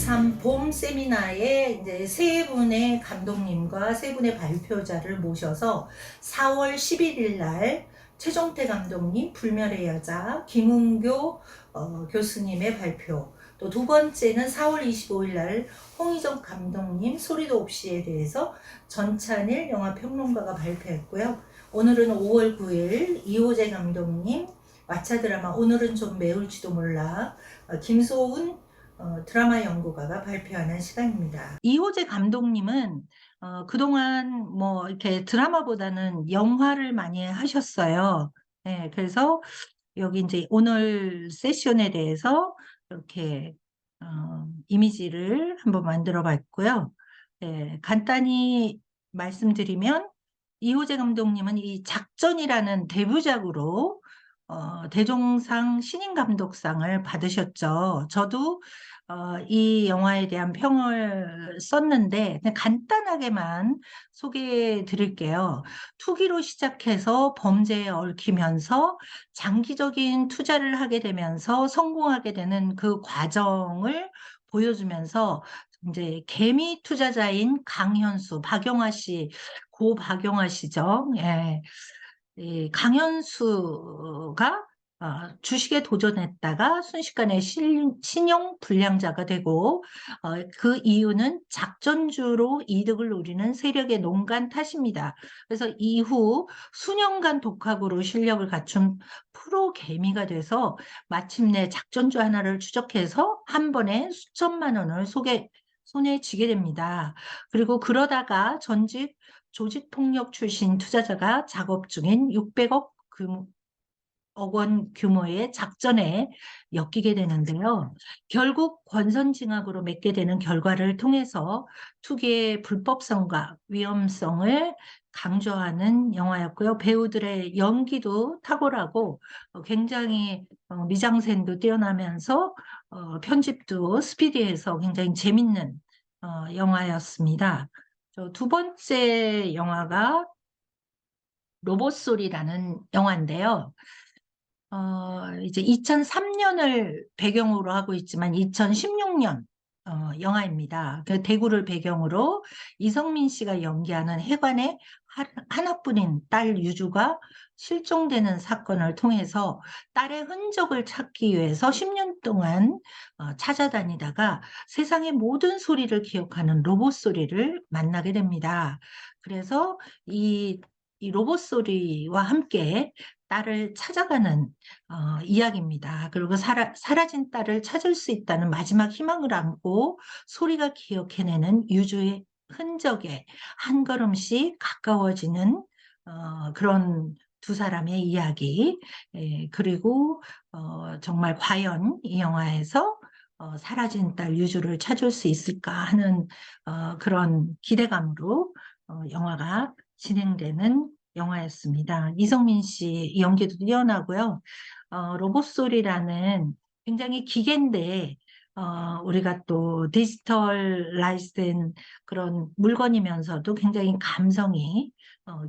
2023 봄 세미나에 이제 세 분의 감독님과 세 분의 발표자를 모셔서 4월 11일 날 최종태 감독님 불멸의 여자, 김은교 교수님의 발표, 또 두 번째는 4월 25일 날 홍희정 감독님 소리도 없이에 대해서 전찬일 영화평론가가 발표했고요. 오늘은 5월 9일 이호재 감독님 왓챠 드라마 오늘은 좀 매울지도 몰라, 김소은 드라마 연구가가 발표하는 시간입니다. 이호재 감독님은 그동안 뭐 이렇게 드라마보다는 영화를 많이 하셨어요. 네, 그래서 여기 이제 오늘 세션에 대해서 이렇게 이미지를 한번 만들어 봤고요. 네, 간단히 말씀드리면 이호재 감독님은 이 작전이라는 데뷔작으로 대종상 신인감독상을 받으셨죠. 저도 이 영화에 대한 평을 썼는데 그냥 간단하게만 소개해 드릴게요. 투기로 시작해서 범죄에 얽히면서 장기적인 투자를 하게 되면서 성공하게 되는 그 과정을 보여주면서 이제 개미 투자자인 강현수, 박영화 씨, 고 박영화 씨죠. 예. 이 강현수가 주식에 도전했다가 순식간에 신용 불량자가 되고, 그 이유는 작전주로 이득을 노리는 세력의 농간 탓입니다. 그래서 이후 수년간 독학으로 실력을 갖춘 프로 개미가 돼서 마침내 작전주 하나를 추적해서 한 번에 수천만 원을 손에 쥐게 됩니다. 그리고 그러다가 전직 조직폭력 출신 투자자가 작업 중인 600억 원 규모의 작전에 엮이게 되는데요. 결국 권선징악으로 맺게 되는 결과를 통해서 투기의 불법성과 위험성을 강조하는 영화였고요. 배우들의 연기도 탁월하고 굉장히 미장센도 뛰어나면서 편집도 스피디해서 굉장히 재밌는 영화였습니다. 두 번째 영화가 로봇소리라는 영화인데요. 이제 2003년을 배경으로 하고 있지만 2016년 영화입니다. 그 대구를 배경으로 이성민 씨가 연기하는 해관의 하나뿐인 딸 유주가 실종되는 사건을 통해서 딸의 흔적을 찾기 위해서 10년 동안 찾아다니다가 세상의 모든 소리를 기억하는 로봇 소리를 만나게 됩니다. 그래서 이 로봇 소리와 함께 딸을 찾아가는 이야기입니다. 그리고 사라진 딸을 찾을 수 있다는 마지막 희망을 안고 소리가 기억해내는 유주의 흔적에 한 걸음씩 가까워지는 그런 두 사람의 이야기. 그리고 정말 과연 이 영화에서 사라진 딸 유주를 찾을 수 있을까 하는 그런 기대감으로 영화가 진행되는 영화였습니다. 이성민 씨 연기도 뛰어나고요. 로봇소리라는 굉장히 기계인데 우리가 또 디지털라이즈된 그런 물건이면서도 굉장히 감성이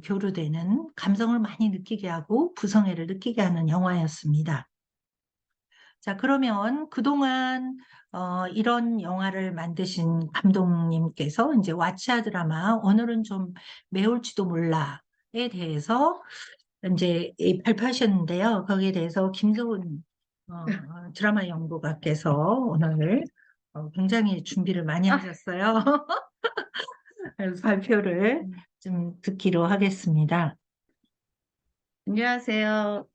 교류되는, 감성을 많이 느끼게 하고 부성애를 느끼게 하는 영화였습니다. 자, 그러면 그동안 이런 영화를 만드신 감독님께서 이제 왓챠 드라마 오늘은 좀 매울지도 몰라에 대해서 이제 발표하셨는데요. 거기에 대해서 김소은 드라마 연구가께서 오늘 굉장히 준비를 많이 하셨어요. 그래서 발표를 좀 듣기로 하겠습니다. 안녕하세요.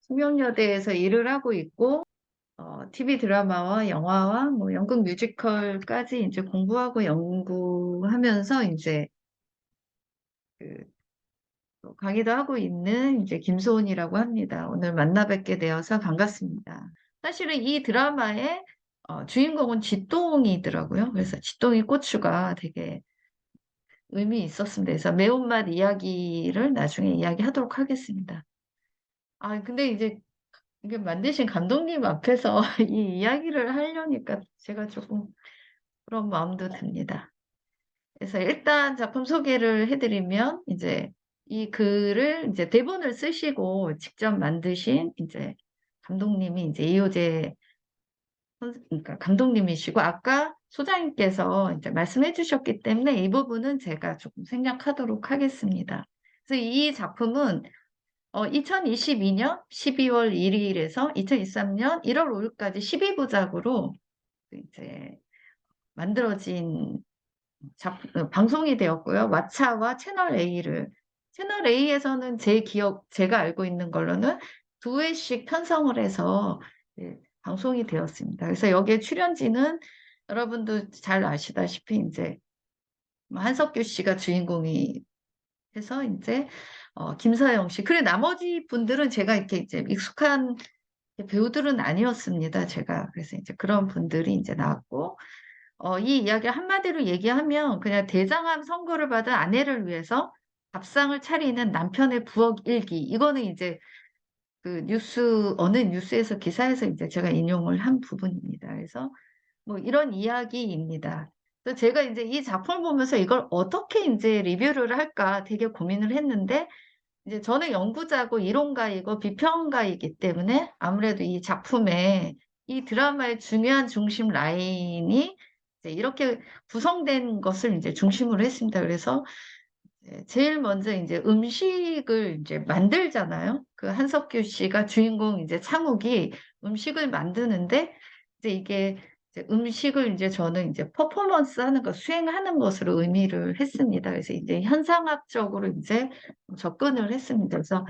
숙명여대에서 일을 하고 있고, TV 드라마와 영화와 뭐 연극 뮤지컬까지 이제 공부하고 연구하면서 이제 또 강의도 하고 있는 이제 김소은이라고 합니다. 오늘 만나 뵙게 되어서 반갑습니다. 사실은 이 드라마의 주인공은 쥐똥이더라고요. 그래서 쥐똥이 고추가 되게 의미 있었습니다. 그래서 매운맛 이야기를 나중에 이야기하도록 하겠습니다. 근데 이제 이게 만드신 감독님 앞에서 이 이야기를 하려니까 제가 조금 그런 마음도 듭니다. 그래서 일단 작품 소개를 해드리면 이제 이 글을 이제 대본을 쓰시고 직접 만드신 이제 감독님이 이제 이호재 그러니까 감독님이시고 아까 소장님께서 이제 말씀해 주셨기 때문에 이 부분은 제가 조금 생략하도록 하겠습니다. 그래서 이 작품은 2022년 12월 1일에서 2023년 1월 5일까지 12부작으로 이제 만들어진 방송이 되었고요. 왓챠와 채널 A에서는 제가 알고 있는 걸로는 두 회씩 편성을 해서 방송이 되었습니다. 그래서 여기에 출연진은 여러분도 잘 아시다시피 이제 뭐 한석규 씨가 주인공이 해서 이제 김서영 씨, 그리고 나머지 분들은 제가 이렇게 이제 익숙한 배우들은 아니었습니다. 제가 그래서 이제 그런 분들이 이제 나왔고 이 이야기를 한마디로 얘기하면 그냥 대장암 선고를 받은 아내를 위해서 밥상을 차리는 남편의 부엌 일기. 이거는 이제 그 어느 뉴스에서 기사에서 이제 제가 인용을 한 부분입니다. 그래서 뭐 이런 이야기입니다. 그래서 제가 이제 이 작품을 보면서 이걸 어떻게 이제 리뷰를 할까 되게 고민을 했는데 이제 저는 연구자고 이론가이고 비평가이기 때문에 아무래도 이 작품에 이 드라마의 중요한 중심 라인이 이제 이렇게 구성된 것을 이제 중심으로 했습니다. 그래서 제일 먼저 이제 음식을 이제 만들잖아요. 그 한석규 씨가 주인공 이제 창욱이 음식을 만드는데 이제 이게 이제 음식을 이제 저는 이제 퍼포먼스 하는 거, 수행하는 것으로 의미를 했습니다. 그래서 이제 현상학적으로 이제 접근을 했습니다. 그래서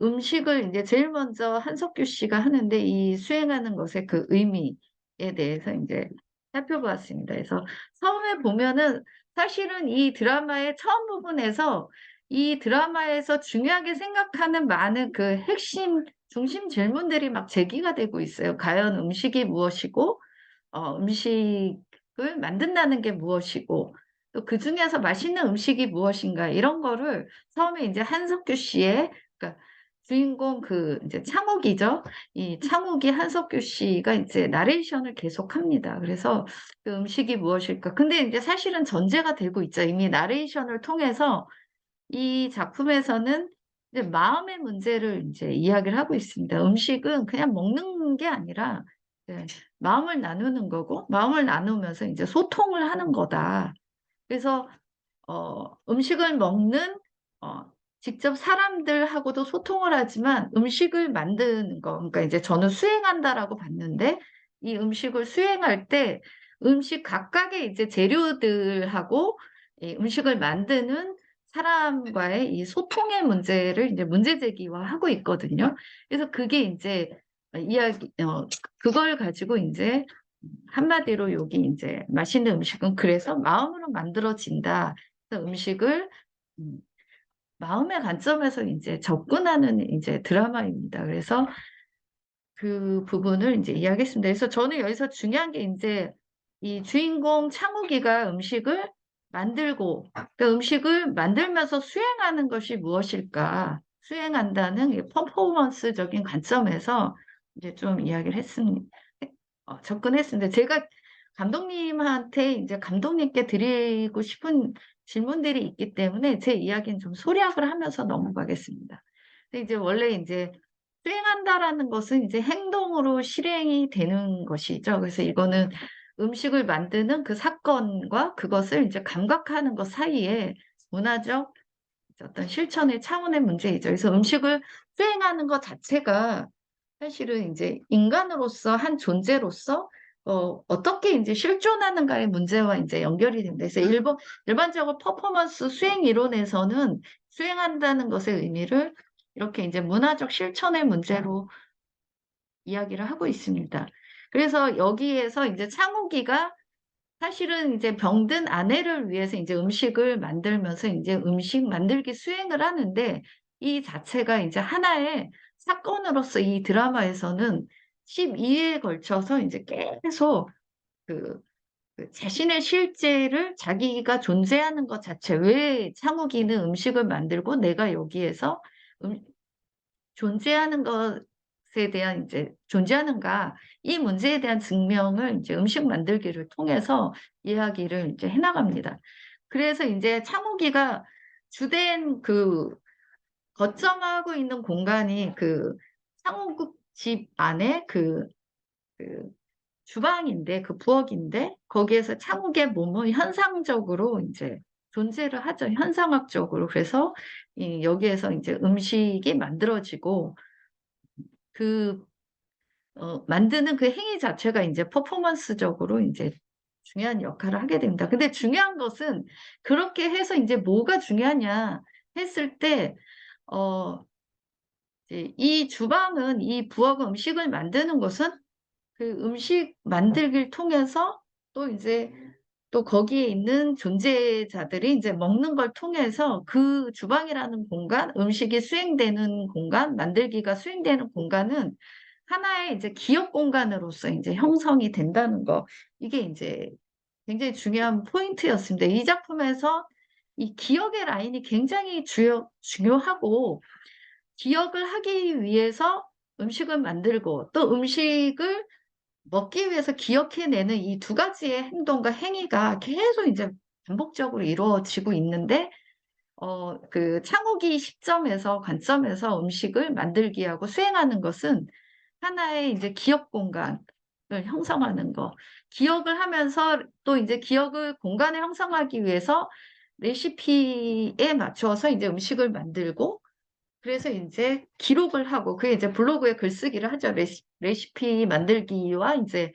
음식을 이제 제일 먼저 한석규 씨가 하는데 이 수행하는 것의 그 의미에 대해서 이제 살펴보았습니다. 그래서 처음에 보면은 사실은 이 드라마의 처음 부분에서 이 드라마에서 중요하게 생각하는 많은 그 핵심 중심 질문들이 막 제기가 되고 있어요. 과연 음식이 무엇이고, 음식을 만든다는 게 무엇이고, 또 그 중에서 맛있는 음식이 무엇인가, 이런 거를 처음에 이제 한석규 씨의, 그러니까 주인공 그 이제 창욱이죠. 이 창욱이 한석규 씨가 이제 나레이션을 계속합니다. 그래서 그 음식이 무엇일까? 근데 이제 사실은 전제가 되고 있죠. 이미 나레이션을 통해서 이 작품에서는 이제 마음의 문제를 이제 이야기를 하고 있습니다. 음식은 그냥 먹는 게 아니라 이제 마음을 나누는 거고, 마음을 나누면서 이제 소통을 하는 거다. 그래서 음식을 먹는 직접 사람들하고도 소통을 하지만 음식을 만드는 거, 그러니까 이제 저는 수행한다라고 봤는데 이 음식을 수행할 때 음식 각각의 이제 재료들하고 이 음식을 만드는 사람과의 이 소통의 문제를 이제 문제 제기화하고 있거든요. 그래서 그게 이제 그걸 가지고 이제 한마디로 여기 이제 맛있는 음식은 그래서 마음으로 만들어진다. 그래서 음식을 음, 마음의 관점에서 이제 접근하는 이제 드라마입니다. 그래서 그 부분을 이제 이야기했습니다. 그래서 저는 여기서 중요한 게 이제 이 주인공 창욱이가 음식을 만들고 그 음식을 만들면서 수행하는 것이 무엇일까? 수행한다는 이 퍼포먼스적인 관점에서 이제 좀 이야기를 했습니다. 접근했습니다. 제가 감독님한테 이제 감독님께 드리고 싶은 질문들이 있기 때문에 제 이야기는 좀 소략을 하면서 넘어가겠습니다. 근데 이제 원래 이제 수행한다라는 것은 이제 행동으로 실행이 되는 것이죠. 그래서 이거는 음식을 만드는 그 사건과 그것을 이제 감각하는 것 사이에 문화적 어떤 실천의 차원의 문제이죠. 그래서 음식을 수행하는 것 자체가 사실은 이제 인간으로서 한 존재로서 어떻게 이제 실존하는가의 문제와 이제 연결이 됩니다. 그래서 일반적으로 퍼포먼스 수행 이론에서는 수행한다는 것의 의미를 이렇게 이제 문화적 실천의 문제로 이야기를 하고 있습니다. 그래서 여기에서 이제 창욱이가 사실은 이제 병든 아내를 위해서 이제 음식을 만들면서 이제 음식 만들기 수행을 하는데 이 자체가 이제 하나의 사건으로서 이 드라마에서는 12회에 걸쳐서 이제 계속 그, 그 자신의 실제를 자기가 존재하는 것 자체, 왜 창욱이는 음식을 만들고 내가 여기에서 음, 존재하는 것에 대한 이제 존재하는가 이 문제에 대한 증명을 이제 음식 만들기를 통해서 이야기를 이제 해나갑니다. 그래서 이제 창욱이가 주된 그 거점하고 있는 공간이 그 창욱 집 안에 그 주방인데 그 부엌인데 거기에서 창욱의 몸은 현상적으로 이제 존재를 하죠. 현상학적으로. 그래서 여기에서 이제 음식이 만들어지고 그 만드는 그 행위 자체가 이제 퍼포먼스적으로 이제 중요한 역할을 하게 됩니다. 근데 중요한 것은 그렇게 해서 이제 뭐가 중요하냐 했을 때, 어, 이제 이 주방은 이 부엌 음식을 만드는 것은 그 음식 만들기를 통해서 또 이제 또 거기에 있는 존재자들이 이제 먹는 걸 통해서 그 주방이라는 공간, 음식이 수행되는 공간, 만들기가 수행되는 공간은 하나의 이제 기업 공간으로서 이제 형성이 된다는 거. 이게 이제 굉장히 중요한 포인트였습니다. 이 작품에서 이 기억의 라인이 굉장히 중요하고 기억을 하기 위해서 음식을 만들고 또 음식을 먹기 위해서 기억해내는 이 두 가지의 행동과 행위가 계속 이제 반복적으로 이루어지고 있는데, 그 창호기 시점에서, 관점에서 음식을 만들기하고 수행하는 것은 하나의 이제 기억 공간을 형성하는 거. 기억을 하면서 또 이제 기억을 공간을 형성하기 위해서 레시피에 맞춰서 이제 음식을 만들고 그래서 이제 기록을 하고 그게 이제 블로그에 글쓰기를 하죠. 레시피 만들기와 이제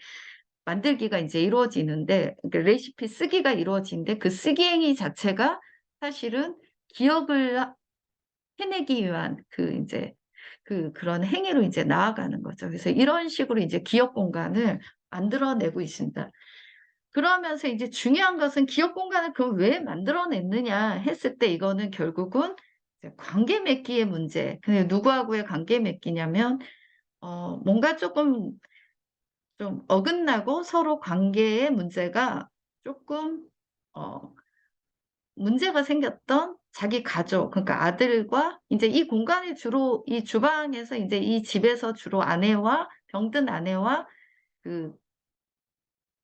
만들기가 이제 이루어지는데 그 레시피 쓰기가 이루어지는데 그 쓰기 행위 자체가 사실은 기억을 해내기 위한 그 이제 그런 행위로 이제 나아가는 거죠. 그래서 이런 식으로 이제 기억 공간을 만들어내고 있습니다. 그러면서 이제 중요한 것은 기억 공간을 그럼 왜 만들어냈느냐 했을 때 이거는 결국은 이제 관계 맺기의 문제. 근데 누구하고의 관계 맺기냐면, 뭔가 조금 좀 어긋나고 서로 관계의 문제가 조금, 어, 문제가 생겼던 자기 가족, 그러니까 아들과 이제 이 공간에 주로 이 주방에서 이제 이 집에서 주로 아내와 병든 아내와 그,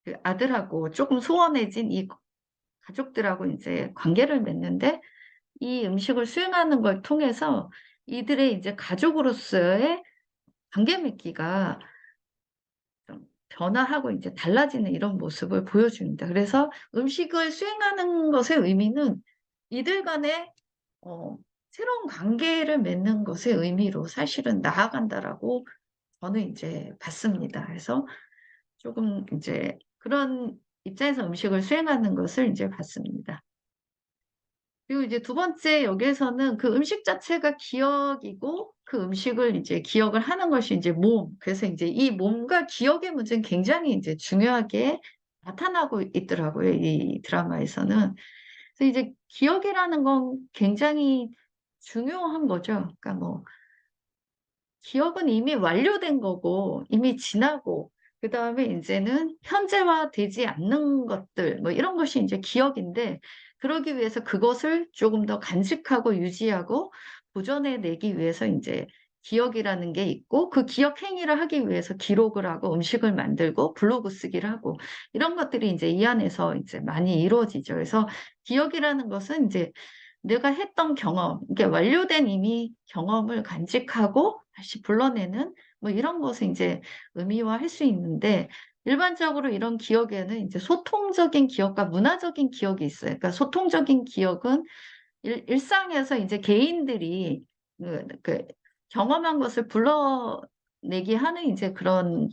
그 아들하고 조금 소원해진 이 가족들하고 이제 관계를 맺는데 이 음식을 수행하는 걸 통해서 이들의 이제 가족으로서의 관계 맺기가 좀 변화하고 이제 달라지는 이런 모습을 보여줍니다. 그래서 음식을 수행하는 것의 의미는 이들 간의 어, 새로운 관계를 맺는 것의 의미로 사실은 나아간다라고 저는 이제 봤습니다. 그래서 조금 이제 그런 입장에서 음식을 수행하는 것을 이제 봤습니다. 그리고 이제 두 번째 여기에서는 그 음식 자체가 기억이고 그 음식을 이제 기억을 하는 것이 이제 몸. 그래서 이제 이 몸과 기억의 문제는 굉장히 이제 중요하게 나타나고 있더라고요. 이 드라마에서는. 그래서 이제 기억이라는 건 굉장히 중요한 거죠. 그러니까 뭐 기억은 이미 완료된 거고 이미 지나고 그다음에 이제는 현재화되지 않는 것들 뭐 이런 것이 이제 기억인데 그러기 위해서 그것을 조금 더 간직하고 유지하고 보존해 내기 위해서 이제 기억이라는 게 있고 그 기억 행위를 하기 위해서 기록을 하고 음식을 만들고 블로그 쓰기를 하고 이런 것들이 이제 이 안에서 이제 많이 이루어지죠. 그래서 기억이라는 것은 이제 내가 했던 경험, 이게 완료된 이미 경험을 간직하고 다시 불러내는 뭐 이런 것을 이제 의미화할 수 있는데 일반적으로 이런 기억에는 이제 소통적인 기억과 문화적인 기억이 있어요. 그러니까 소통적인 기억은 일상에서 이제 개인들이 그 경험한 것을 불러내기 하는 이제 그런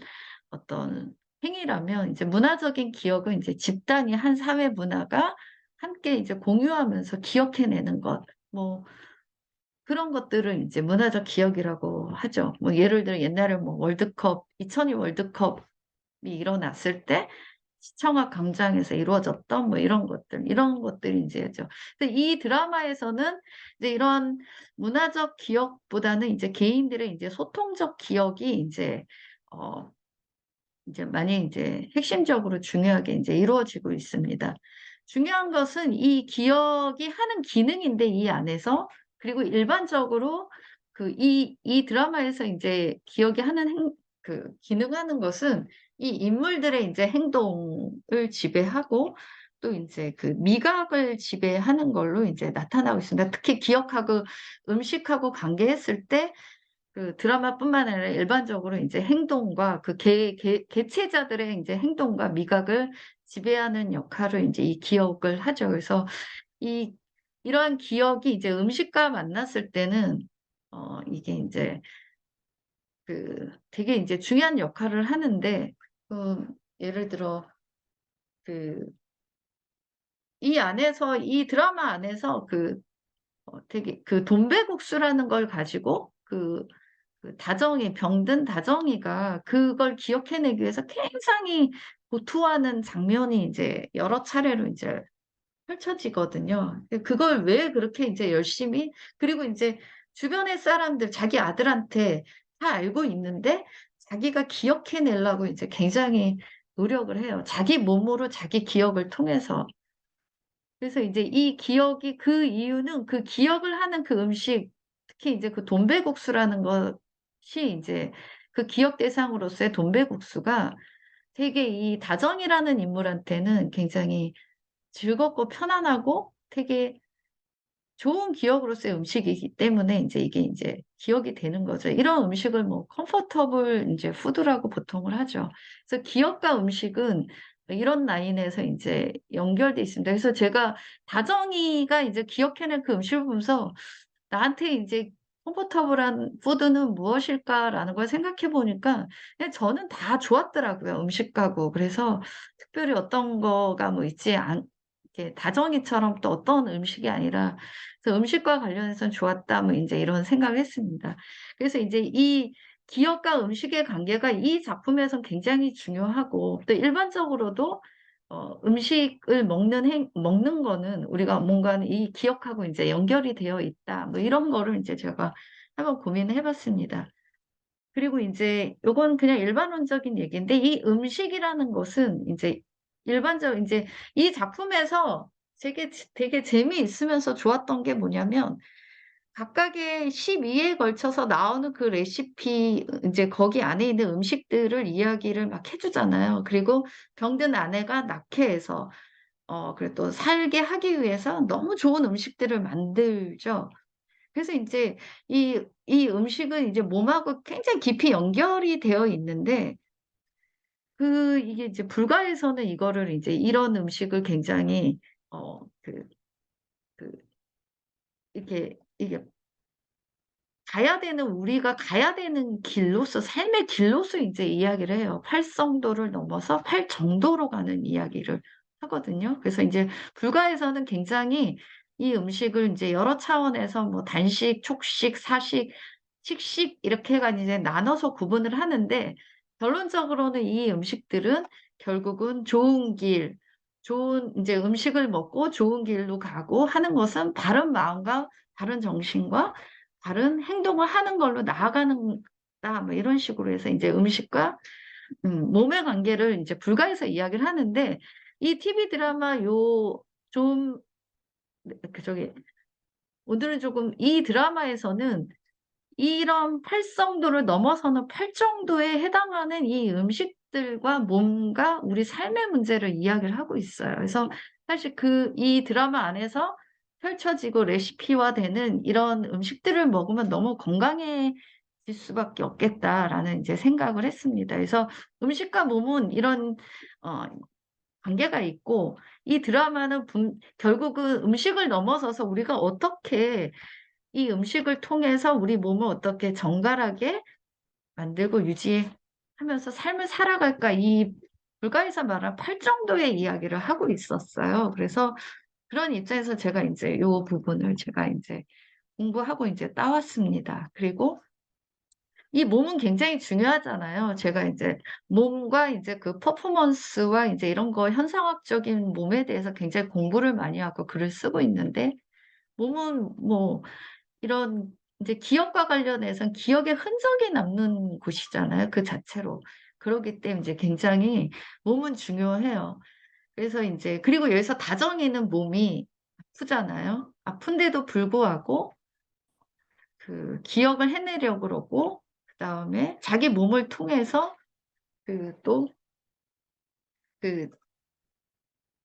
어떤 행위라면 이제 문화적인 기억은 이제 집단이 한 사회 문화가 함께 이제 공유하면서 기억해내는 것, 뭐 그런 것들을 이제 문화적 기억이라고 하죠. 뭐 예를 들어 옛날에 뭐 월드컵, 2002 월드컵이 일어났을 때 시청각 광장에서 이루어졌던 뭐 이런 것들이 이제죠. 근데 이 드라마에서는 이제 이런 문화적 기억보다는 이제 개인들의 이제 소통적 기억이 어, 이제 많이 이제 핵심적으로 중요하게 이제 이루어지고 있습니다. 중요한 것은 이 기억이 하는 기능인데 이 안에서 그리고 일반적으로 이 드라마에서 이제 기억이 하는 기능하는 것은 이 인물들의 이제 행동을 지배하고 또 이제 그 미각을 지배하는 걸로 이제 나타나고 있습니다. 특히 기억하고 음식하고 관계했을 때 그 드라마뿐만 아니라 일반적으로 이제 행동과 그 개체자들의 이제 행동과 미각을 지배하는 역할을 이제 이 기억을 하죠. 그래서 이 이러한 기억이 이제 음식과 만났을 때는 이게 이제 되게 이제 중요한 역할을 하는데, 예를 들어 그 이 드라마 안에서 되게 돈베국수라는 걸 가지고 다정이 병든 다정이가 그걸 기억해내기 위해서 굉장히 고투하는 장면이 이제 여러 차례로 이제 펼쳐지거든요. 그걸 왜 그렇게 이제 열심히, 그리고 이제 주변의 사람들, 자기 아들한테 다 알고 있는데 자기가 기억해내려고 이제 굉장히 노력을 해요. 자기 몸으로 자기 기억을 통해서. 그래서 이제 이 기억이, 그 이유는 그 기억을 하는 그 음식, 특히 이제 그 돈베국수라는 것이 이제 그 기억 대상으로서의 돈베국수가 되게 이 다정이라는 인물한테는 굉장히 즐겁고 편안하고 되게 좋은 기억으로서의 음식이기 때문에 이제 이게 이제 기억이 되는 거죠. 이런 음식을 뭐 comfortable 이제 푸드라고 보통을 하죠. 그래서 기억과 음식은 이런 라인에서 이제 연결돼 있습니다. 그래서 제가 다정이가 이제 기억해낸 그 음식을 보면서 나한테 이제 comfortable한 푸드는 무엇일까라는 걸 생각해 보니까 그냥 저는 다 좋았더라고요, 음식하고. 그래서 특별히 어떤 거가 뭐 있지 않 이렇게 다정이처럼 또 어떤 음식이 아니라, 그래서 음식과 관련해서는 좋았다, 뭐 인제 이런 생각을 했습니다. 그래서 인제 이 기억과 음식의 관계가 이 작품에선 굉장히 중요하고, 또 일반적으로도 음식을 먹는 거는 우리가 뭔가 이 기억하고 인제 연결이 되어 있다, 뭐 이런 거를 인제 제가 한번 고민을 해 봤습니다. 그리고 인제 요건 그냥 일반론적인 얘기인데, 이 음식이라는 것은 인제 인제 이 작품에서 되게 재미있으면서 좋았던 게 뭐냐면, 각각의 12회에 걸쳐서 나오는 그 레시피, 인제 거기 안에 있는 음식들을 이야기를 막 해 주잖아요. 그리고 병든 아내가 낙해해서 그리고 또 살게 하기 위해서 너무 좋은 음식들을 만들죠. 그래서 인제 이 음식은 이제 몸하고 굉장히 깊이 연결이 되어 있는데, 이게 이제 불가에서는 이거를 이제 이런 음식을 굉장히 어 그 그 이게 우리가 가야 되는 길로서, 삶의 길로서 인제 이야기를 해요. 팔성도를 넘어서 팔정도로 가는 이야기를 하거든요. 그래서 인제 불가에서는 굉장히 이 음식을 인제 여러 차원에서 뭐 단식, 촉식, 사식, 식식 이렇게 가 이제 나눠서 구분을 하는데, 결론적으로는 이 음식들은 결국은 좋은 인제 음식을 먹고 좋은 길로 가고 하는 것은 바른 마음과 바른 정신과 다른 행동을 하는 걸로 나아가는다, 뭐 이런 식으로 해서 인제 음식과 몸의 관계를 인제 불가에서 이야기를 하는데, 이 TV 드라마 요 좀 네 저기 오늘은 조금 이 드라마에서는 이런 팔성도를 넘어서는 팔정도에 해당하는 이 음식들과 몸과 우리 삶의 문제를 이야기를 하고 있어요. 그래서 사실 이 드라마 안에서 펼쳐지고 레시피화되는 이런 음식들을 먹으면 '너무 건강해질 수밖에 없겠다.'라는 이제 생각을 했습니다. 그래서 음식과 몸은 이런 어 관계가 있고, 이 드라마는 결국은 음식을 넘어서서 우리가 어떻게 이 음식을 통해서 우리 몸을 어떻게 정갈하게 만들고 유지하면서 삶을 살아갈까, 이 불가에서 말한 팔정도의 이야기를 하고 있었어요. 그래서 그런 입장에서 제가 인제 요 부분을 제가 인제 공부하고 인제 따왔습니다. 그리고 이 몸은 굉장히 중요하잖아요. 제가 인제 몸과 인제 그 퍼포먼스와 인제 이런 거 현상학적인 몸에 대해서 굉장히 공부를 많이 하고 글을 쓰고 있는데, 몸은 뭐 이런 이제 기억과 관련해선 기억의 흔적이 남는 곳이잖아요, 그 자체로. 그러기 때문에 이제 굉장히 몸은 중요해요. 그래서 인제, 그리고 여기서 다정이는 몸이 아프잖아요. 아픈데도 불구하고 기억을 해내려고 그러고, 그다음에 자기 몸을 통해서 또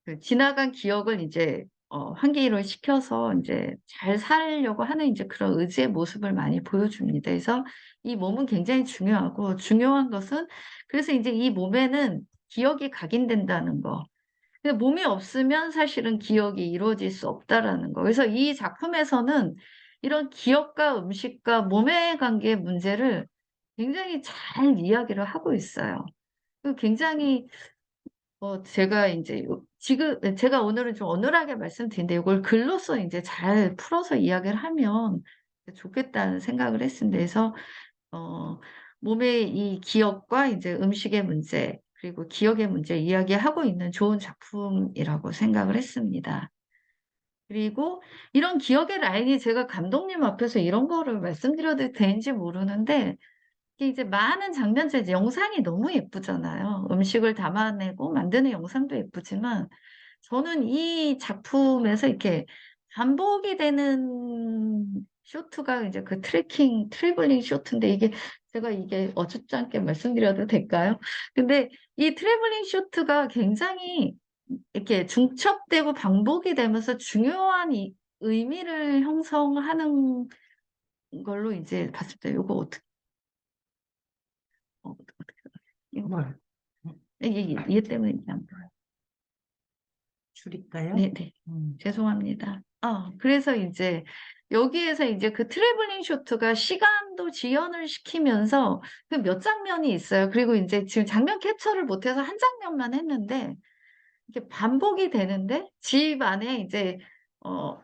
그 지나간 기억을 인제 환기를 시켜서 인제 잘 살려고 하는 인제 그런 의지의 모습을 많이 보여줍니다. 그래서 이 몸은 굉장히 중요하고 중요한 것은 그래서 인제 이 몸에는 기억이 각인된다는 거. 근데 몸이 없으면 사실은 기억이 이루어질 수 없다라는 거. 그래서 이 작품에서는 이런 기억과 음식과 몸의 관계의 문제를 굉장히 잘 이야기를 하고 있어요. 굉장히 제가 인제 지금 제가 오늘은 좀 어눌하게 말씀드린데 이걸 글로써 인제 잘 풀어서 이야기를 하면 좋겠다는 생각을 했습니다. 그래서 어 몸의 이 기억과 이제 음식의 문제 그리고 기억의 문제 이야기하고 있는 좋은 작품이라고 생각을 했습니다. 그리고 이런 기억의 라인이 제가 감독님 앞에서 이런 거를 말씀드려도 되는지 모르는데 이게 이제 많은 장면들 이제 영상이 너무 예쁘잖아요. 음식을 담아내고 만드는 영상도 예쁘지만 저는 이 작품에서 이렇게 반복이 되는 쇼트가 이제 그 트래블링 쇼트인데 이게 제가 이게 어줍지 않게 말씀드려도 될까요? 근데 이 트래블링 쇼트가 굉장히 이렇게 중첩되고 반복이 되면서 중요한 이 의미를 형성하는 걸로 이제 봤을 때 요거 어떻게 이거 뭘? 음, 얘 때문에 이게 안 보여요. 줄일까요? 네네. 음. 죄송합니다. 그래서 인제 여기에서 인제 그 트래블링 쇼트가 시간도 지연을 시키면서 그 몇 장면이 있어요. 그리고 인제 지금 장면 캡처를 못해서 한 장면만 했는데 이게 반복이 되는데 집 안에 이제 어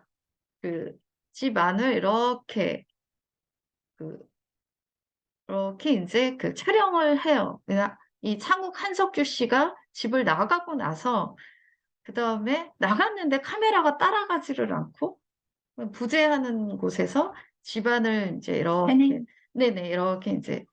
그 집 안을 그 이렇게 인제 그 촬영을 해요. 이 창욱 한석규 씨가 집을 나가고 나서 그다음에 나갔는데 카메라가 따라가지를 않고 부재하는 곳에서 집안을 인제 이렇게 패닝? 네네 이렇게 인제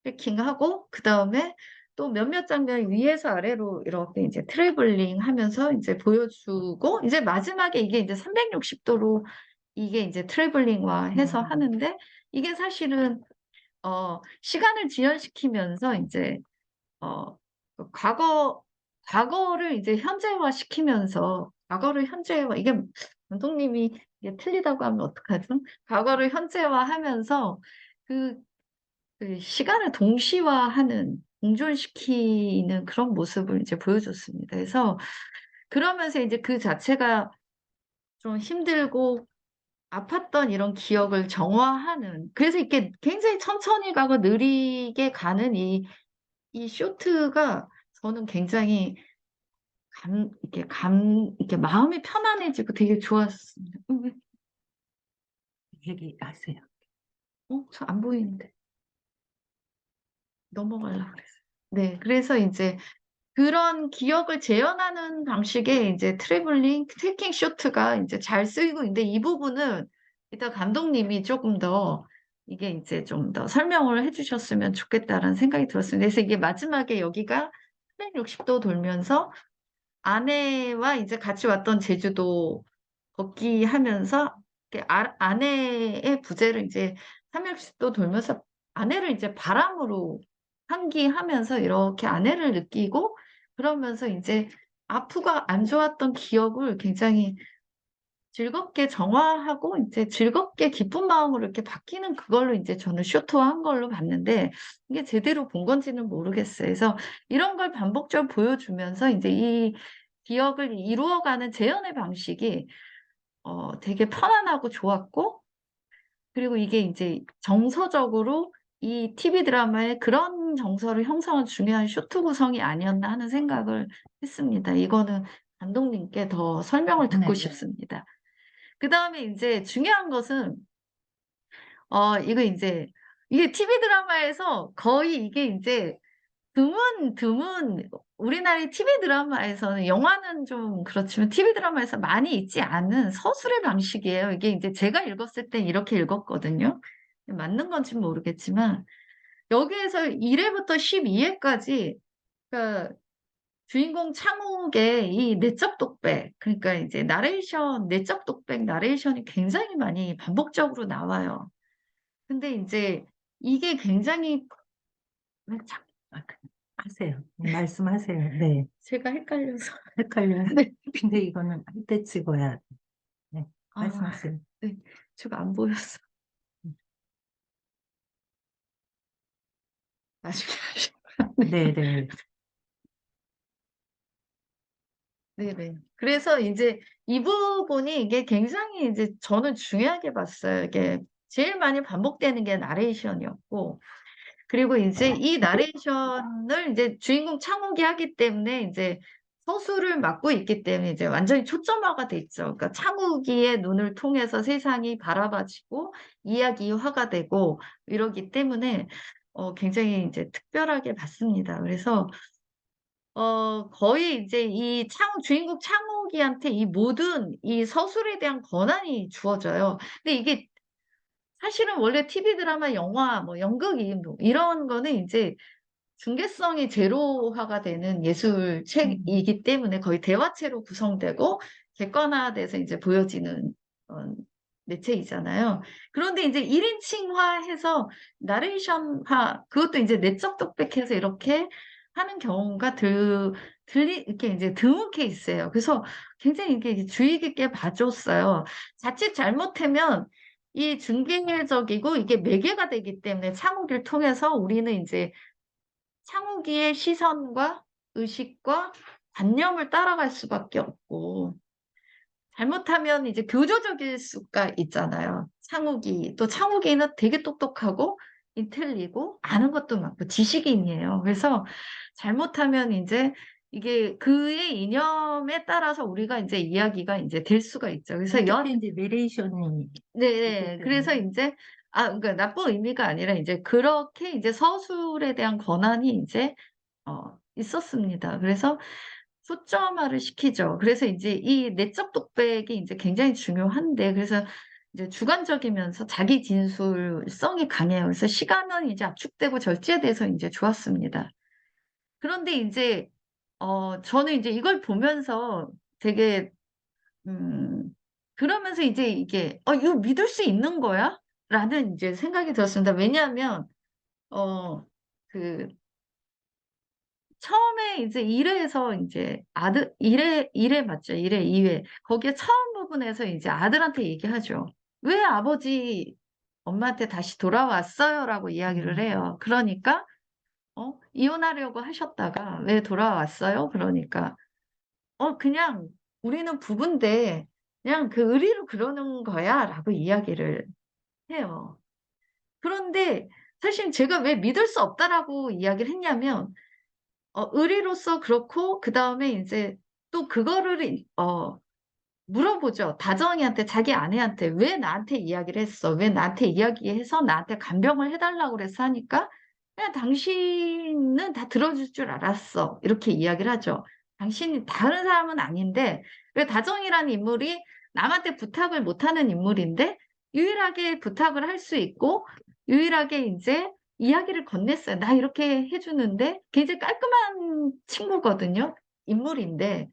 트래킹하고 그다음에 또 몇몇 장면 위에서 아래로 이렇게 인제 트래블링 하면서 인제 보여주고 이제 마지막에 이게 인제 360 도로 이게 인제 트래블링화해서 음. 하는데 이게 사실은 시간을 지연시키면서 인제 그 과거를 이제 현재화시키면서 과거를 현재화 이게 감독님이 이게 틀리다고 하면 어떡하죠? 과거를 현재화하면서 그 시간을 동시화하는 공존시키는 그런 모습을 이제 보여줬습니다. 그래서 그러면서 이제 그 자체가 좀 힘들고 아팠던 이런 기억을 정화하는 그래서 이렇게 굉장히 천천히 가고 느리게 가는 이 쇼트가 저는 굉장히 이렇게 마음이 편안해지고 되게 좋았습니다. 왜 얘기하세요. 저 안 보이는데. 넘어가려고 그랬어요. 네. 그래서 인제 그런 기억을 재현하는 방식의 인제 트래킹 쇼트가 인제 잘 쓰이고 있는데 이 부분은 이따 감독님이 쪼금 더 이게 인제 좀 더 설명을 해 주셨으면 좋겠다라는 생각이 들었습니다. 그래서 이게 마지막에 여기가 360도 돌면서 아내와 이제 같이 왔던 제주도 걷기 하면서 이렇게 아내의 부재를 인제 360도 돌면서 아내를 이제 바람으로 환기하면서 이렇게 아내를 느끼고 그러면서 인제 아프고 안 좋았던 기억을 굉장히 즐겁게 정화하고 인제 즐겁게 기쁜 마음으로 이렇게 바뀌는 그걸로 인제 저는 쇼트화한 걸로 봤는데 이게 제대로 본 건지는 모르겠어요. 그래서 이런 걸 반복적으로 보여주면서 인제 이 기억을 이루어가는 재현의 방식이 되게 편안하고 좋았고 그리고 이게 인제 정서적으로 이 TV 드라마에 '그런 정서를 형성하는 중요한 쇼트 구성이 아니었나.' 하는 생각을 했습니다. 이거는 감독님께 더 설명을 듣고 네. 싶습니다. 그다음에 인제 중요한 것은 이거 인제 이게 TV 드라마에서 거의 이게 인제 드문 우리나라의 TV 드라마에서는 영화는 좀 그렇지만 TV 드라마에서 많이 있지 않은 서술의 방식이에요. 이게 인제 제가 읽었을 땐 이렇게 읽었거든요. 맞는 건진 모르겠지만 여기에서 1 회부터 12 회까지 그러니까 주인공 창욱의 이 내적 독백 그러니까 이제 내적 독백 나레이션이 굉장히 많이 반복적으로 나와요. 근데 인제 이게 굉장히 왜 자 아 그 하세요. 말씀하세요. 네. 제가 헷갈려서. 헷갈려요. 네. 근데 이거는 할 때 찍어야 돼. 네. 아, 말씀하세요. 네. 제가 안 보였어. 음. 나중에 하시고. 네. 네네. 네네. 그래서 이제 이 부분이 이게 굉장히 이제 저는 중요하게 봤어요. 이게 제일 많이 반복되는 게 나레이션이었고, 그리고 이제 이 나레이션을 이제 주인공 창욱이 하기 때문에 이제 서술을 맡고 있기 때문에 이제 완전히 초점화가 돼 있죠. 그러니까 창욱이의 눈을 통해서 세상이 바라봐지고 이야기화가 되고 이러기 때문에 굉장히 이제 특별하게 봤습니다. 그래서 거의 이제 이 주인공 창욱이한테 이 모든 이 서술에 대한 권한이 주어져요. 근데 이게 사실은 원래 TV 드라마, 영화, 뭐 연극이 뭐 이런 거는 이제 중개성이 제로화가 되는 음. 예술책이기 때문에 거의 대화체로 구성되고 객관화돼서 이제 보여지는 어, 매체이잖아요. 그런데 이제 1인칭화해서 나레이션화, 그것도 이제 내적 독백해서 이렇게 하는 경우가 이렇게 이제 드물게 있어요. 그래서 굉장히 이게 주의 깊게 봐줬어요. 자칫 잘못하면 이 중개적이고 이게 매개가 되기 때문에 창욱을 통해서 우리는 이제 창욱이의 시선과 의식과 관념을 따라갈 수밖에 없고, 잘못하면 이제 교조적일 수가 있잖아요. 또 창욱이는 되게 똑똑하고, 인텔리고, 아는 것도 많고, 지식인이에요. 그래서 잘못하면 이제 이게 그의 이념에 따라서 우리가 이제 이야기가 이제 될 수가 있죠. 그래서 어차피 이제 내레이션이 있기 네, 그래서 때문에. 이제, 그러니까 나쁜 의미가 아니라 이제 그렇게 이제 서술에 대한 권한이 이제, 있었습니다. 그래서 초점화를 시키죠. 그래서 이제 이 내적 독백이 이제 굉장히 중요한데, 그래서 이제 주관적이면서 자기 진술성이 강해요. 그래서 시간은 이제 압축되고 절제돼서 이제 좋았습니다. 그런데 이제, 저는 이제 이걸 보면서 되게 그러면서 이제 이게, 이거 믿을 수 있는 거야? 라는 이제 생각이 들었습니다. 왜냐하면, 그, 처음에 이제 1회에서 이제 일회 맞죠? 1회, 2회. 거기에 처음 부분에서 이제 아들한테 얘기하죠. 왜 아버지 엄마한테 다시 돌아왔어요? 라고 이야기를 음. 해요. 그러니까, 이혼하려고 하셨다가 왜 돌아왔어요? 그러니까, 그냥 우리는 부부인데 그냥 그 의리로 그러는 거야 라고 이야기를 해요. 그런데 사실 제가 왜 믿을 수 없다라고 이야기를 했냐면 의리로서 그렇고 그 다음에 이제 또 그거를 물어보죠. 다정이한테 자기 아내한테 왜 나한테 이야기를 했어? 왜 나한테 이야기해서 나한테 간병을 해달라고 그래서 하니까 그냥 당신은 다 들어줄 줄 알았어. 이렇게 이야기를 하죠. 당신이 다른 사람은 아닌데 왜 다정이라는 인물이 남한테 부탁을 못하는 인물인데 유일하게 부탁을 할 수 있고 유일하게 이제 이야기를 건넸어요. 나 이렇게 해주는데 굉장히 깔끔한 친구거든요. 인물인데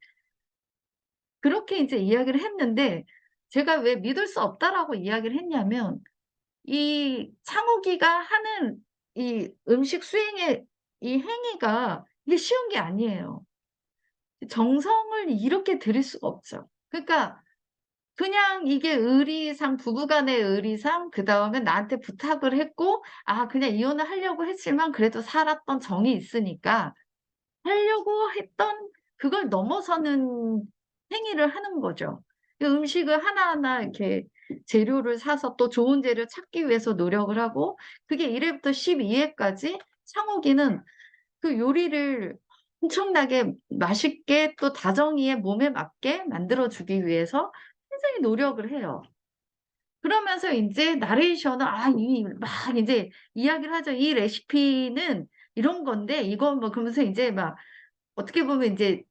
그렇게 이제 이야기를 했는데 제가 왜 믿을 수 없다라고 이야기를 했냐면 이 창욱이가 하는 이 음식 수행의 이 행위가 이게 쉬운 게 아니에요. 정성을 이렇게 들일 수가 없죠. 그러니까 그냥 이게 부부간의 의리상, 그 다음에 나한테 부탁을 했고, 그냥 이혼을 하려고 했지만 그래도 살았던 정이 있으니까 하려고 했던 그걸 넘어서는 행위를 하는 거죠. 그 음식을 하나하나 이렇게 재료를 사서 또 좋은 재료 찾기 위해서 노력을 하고 그게 1회부터 12회까지 창욱이는 그 요리를 엄청나게 맛있게 또 다정이의 몸에 맞게 만들어주기 위해서 굉장히 노력을 해요. 그러면서 이제 나레이션은 막 이제 이야기를 하죠. 이 레시피는 이런 건데 이건 뭐 그러면서 이제 막 어떻게 보면 이제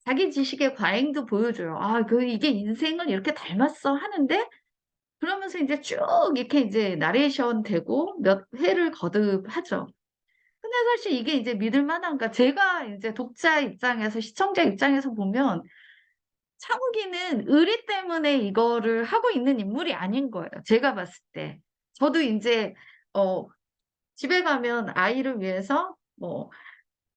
자기 지식의 과잉도 보여줘요. 이게 인생을 이렇게 닮았어 하는데 그러면서 이제 쭉 이렇게 이제 나레이션 되고 몇 회를 거듭하죠. 근데 사실 이게 이제 믿을 만한가? 제가 이제 독자 입장에서 시청자 입장에서 보면 창욱이는 의리 때문에 이거를 하고 있는 인물이 아닌 거예요. 제가 봤을 때. 저도 이제 어 집에 가면 아이를 위해서 뭐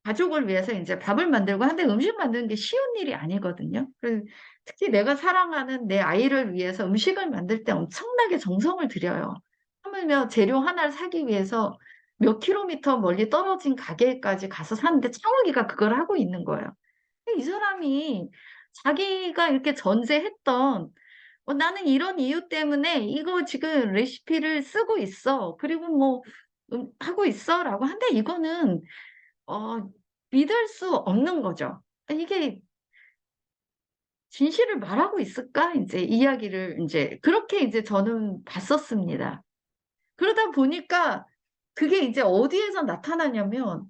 가족을 위해서 이제 밥을 만들고 하는데 음식 만드는 게 쉬운 일이 아니거든요. 그래서 특히 내가 사랑하는 내 아이를 위해서 음식을 만들 때 엄청나게 정성을 들여요. 하물며 재료 하나를 사기 위해서 몇 킬로미터 멀리 떨어진 가게까지 가서 사는데 창욱이가 그걸 하고 있는 거예요. 이 사람이 자기가 이렇게 전제했던 나는 이런 이유 때문에 이거 지금 레시피를 쓰고 있어. 그리고 뭐 하고 있어라고 한데 이거는 어 믿을 수 없는 거죠. 이게 '진실을 말하고 있을까?' 인제 이야기를 인제 그렇게 이제 저는 봤었습니다. 그러다 보니까 그게 이제 어디에서 나타나냐면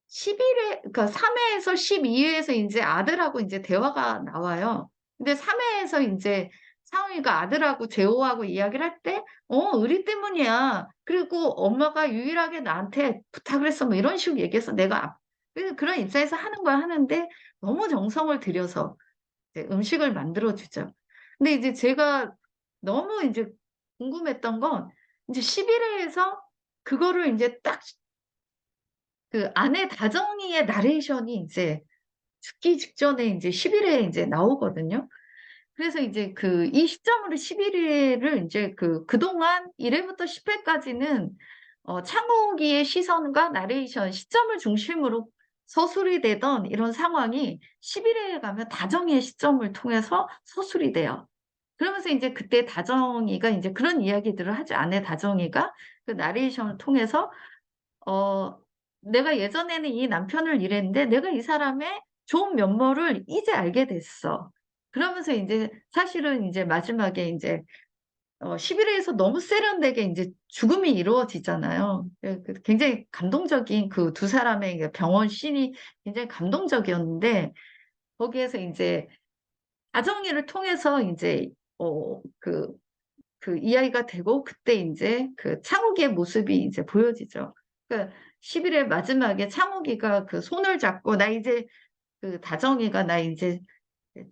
11 회 그러니까 3 회에서 12 회에서 인제 아들하고 인제 대화가 나와요. 근데 3 회에서 인제 상욱이가 아들하고 재호하고 이야기를 할 때 의리 때문이야. 그리고 엄마가 유일하게 나한테 부탁을 했어." 뭐 이런 식으로 얘기해서 내가 그런 입장에서 하는 거야 하는데 너무 정성을 들여서 이제 음식을 만들어 주죠. 근데 이제 제가 너무 인제 궁금했던 건 인제 11 회에서 그거를 인제 딱 그 아내 다정이의 나레이션이 인제 죽기 직전에 인제 11 회에 인제 나오거든요. 그래서 이제 이 시점으로 11 회를 인제 그동안 1 회부터 10 회까지는 창욱이의 시선과 나레이션 시점을 중심으로 서술이 되던 이런 상황이 11 회에 가면 다정이의 시점을 통해서 서술이 돼요. 그러면서 인제 그때 다정이가 인제 그런 이야기들을 하죠. 아내 다정이가 그 나레이션을 통해서 어 "내가 예전에는 이 남편을 이랬는데 내가 이 사람의 좋은 면모를 이제 알게 됐어." 그러면서 인제 사실은 인제 마지막에 인제 11 회에서 너무 세련되게 인제 죽음이 이루어지잖아요. 굉장히 감동적인 그 두 사람의 그 병원 씬이 굉장히 감동적이었는데 거기에서 인제 다정이를 통해서 인제 어 그 이야기가 되고 그때 인제 창욱이의 모습이 이제 보여지죠. 그러니까 11회 마지막에 창욱이가 손을 잡고 "나 이제" 다정이가 "나 인제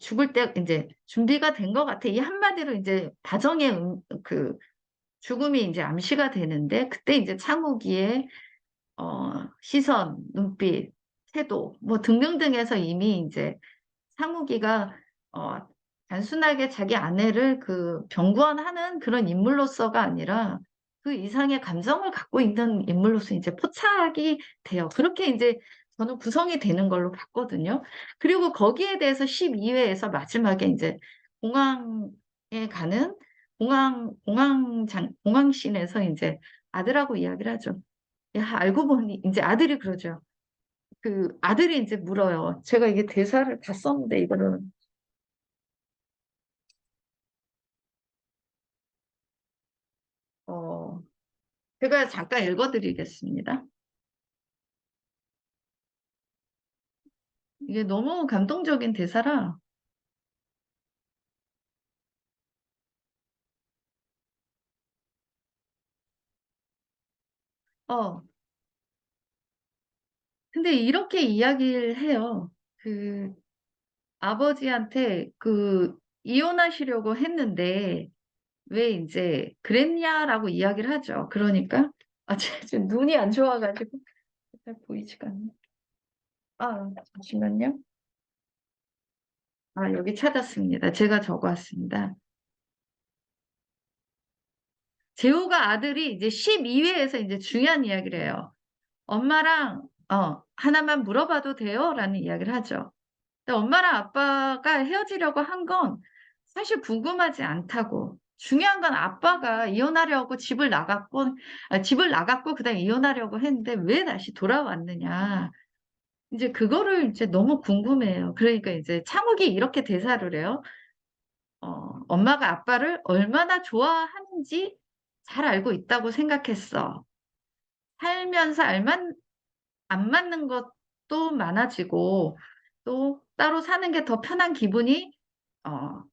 죽을 때 인제 준비가 된 것 같아." 이 한마디로 인제 다정의 죽음이 인제 암시가 되는데 그때 인제 창욱이의 시선, 눈빛, 태도 뭐 등등등에서 이미 인제 상욱이가 어 단순하게 자기 아내를 병구안하는 그런 인물로서가 아니라 그 이상의 감정을 갖고 있는 인물로서 인제 포착이 돼요. 그렇게 인제 저는 구성이 되는 걸로 봤거든요. 그리고 거기에 대해서 12 회에서 마지막에 인제 공항에 가는 공항 씬에서 인제 아들하고 이야기를 하죠. 야 알고 보니 인제 아들이 그러죠. 아들이 인제 물어요. 제가 이게 대사를 다 썼는데 이거를 어 제가 잠깐 읽어 드리겠습니다. 이게 너무 감동적인 대사라 어 근데 이렇게 이야기를 해요. 그 아버지한테 이혼하시려고 했는데 "왜 인제 그랬냐?"라고 이야기를 하죠. 그러니까 제가 지금 눈이 안 좋아 가지고 잘 보이지가 않네. 잠시만요. 여기 찾았습니다. 제가 적어 왔습니다. 재호가 아들이 이제 12 회에서 인제 중요한 이야기를 해요. "엄마랑 하나만 물어봐도 돼요?"라는 이야기를 하죠. 근데 엄마랑 아빠가 헤어지려고 한 건 사실 궁금하지 않다고. 중요한 건 아빠가 이혼하려고 집을 나갔고 그다음에 이혼하려고 했는데 왜 다시 돌아왔느냐. 인제 그거를 인제 너무 궁금해해요. 그러니까 이제 창욱이 이렇게 대사를 해요. "엄마가 아빠를 얼마나 좋아하는지 잘 알고 있다고 생각했어. 살면서 안 맞는 것도 많아지고 또 따로 사는 게 더 편한 기분이 어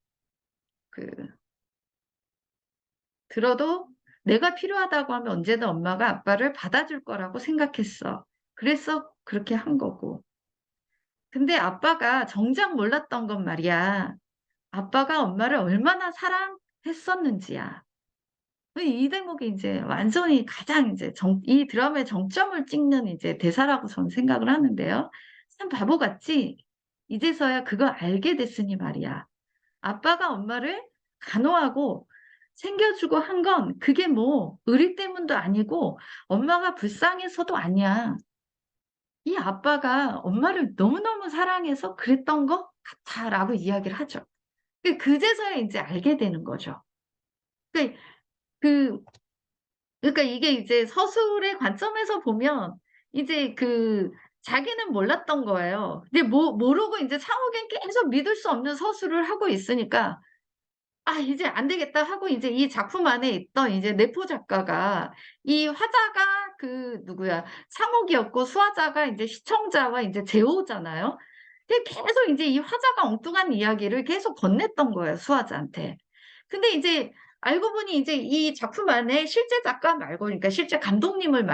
그 들어도 내가 필요하다고 하면 언제든 엄마가 아빠를 받아줄 거라고 생각했어. 그래서 그렇게 한 거고. 근데 아빠가 정작 몰랐던 건 말이야. 아빠가 엄마를 얼마나 사랑했었는지야. 이 대목이 이제 완전히 가장 이제 이 드라마의 정점을 찍는 이제 대사라고 저는 생각을 하는데요. 참 바보같이 이제서야 그거 알게 됐으니 말이야. 아빠가 엄마를 간호하고 챙겨주고 한 건 그게 뭐 의리 때문도 아니고 엄마가 불쌍해서도 아니야. 이 아빠가 엄마를 너무너무 사랑해서 그랬던 것 같아라고 이야기를 하죠. 그제서야 이제 알게 되는 거죠. 그, 그, 그러니까 이게 이제 서술의 관점에서 보면 이제 자기는 몰랐던 거예요. 근데 모르고 이제 창욱이는 계속 믿을 수 없는 서술을 하고 있으니까 아, 이제 안 되겠다 하고 이제 이 작품 안에 있던 이제 내포 작가가 이 화자가 누구야, 창욱이었고 수화자가 이제 시청자와 이제 제호잖아요. 계속 이제 이 화자가 엉뚱한 이야기를 계속 건넸던 거예요, 수화자한테. 근데 이제 알고 보니 이제 이 작품 안에 실제 작가 말고, 그러니까 실제 감독님을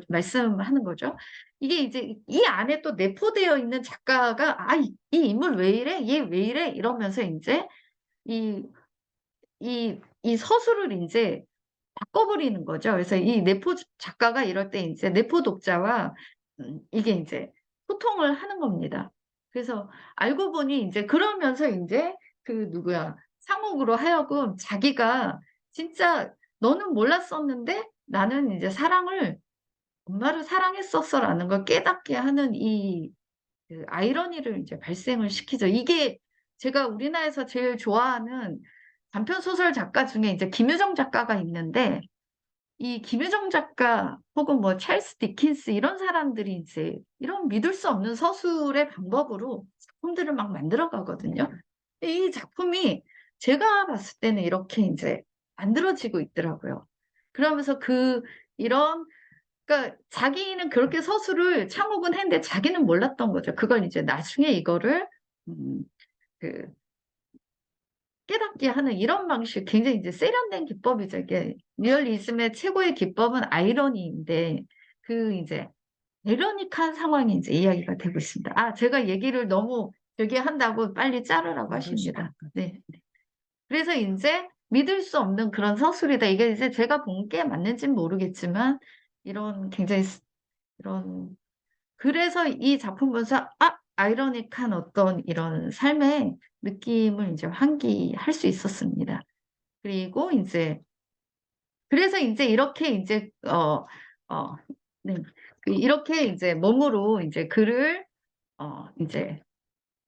말씀하는 거죠. 이게 이제 이 안에 또 내포되어 있는 작가가 이 인물 왜 이래? 얘 왜 이래? 이러면서 이제 이 이 서술을 인제 바꿔버리는 거죠. 그래서 이 내포 작가가 이럴 때 인제 내포 독자와 이게 인제 소통을 하는 겁니다. 그래서 알고 보니 인제 그러면서 인제 누구야, 상옥으로 하여금 자기가 진짜 "너는 몰랐었는데 나는 인제 엄마를 사랑했었어."라는 걸 깨닫게 하는 이 아이러니를 이제 발생을 시키죠. 이게 제가 우리나라에서 제일 좋아하는 단편 소설 작가 중에 이제 김유정 작가가 있는데, 이 김유정 작가 혹은 뭐 찰스 디킨스 이런 사람들이 이제 이런 믿을 수 없는 서술의 방법으로 작품들을 막 만들어 가거든요. 근데 이 작품이 제가 봤을 때는 이렇게 인제 만들어지고 있더라고요. 그러면서 이런, 그러니까 자기는 그렇게 서술을 창옥은 했는데 자기는 몰랐던 거죠. 그걸 이제 나중에 이거를 음 그 깨닫게 하는 이런 방식, 굉장히 이제 세련된 기법이죠. 이게 리얼리즘의 최고의 기법은 아이러니인데 이제 아이러니한 상황이 이제 이야기가 되고 있습니다. 제가 얘기를 너무 길게 한다고 빨리 자르라고 하십니다. 네. 그래서 인제 믿을 수 없는 그런 서술이다. 이게 이제 제가 본 게 맞는지는 모르겠지만 이런 굉장히 이런, 그래서 이 작품 보면서 아이러니한 어떤 이런 삶의 느낌을 인제 환기할 수 있었습니다. 그리고 인제 그래서 인제 이렇게 인제 네. 이렇게 인제 몸으로 인제 글을 인제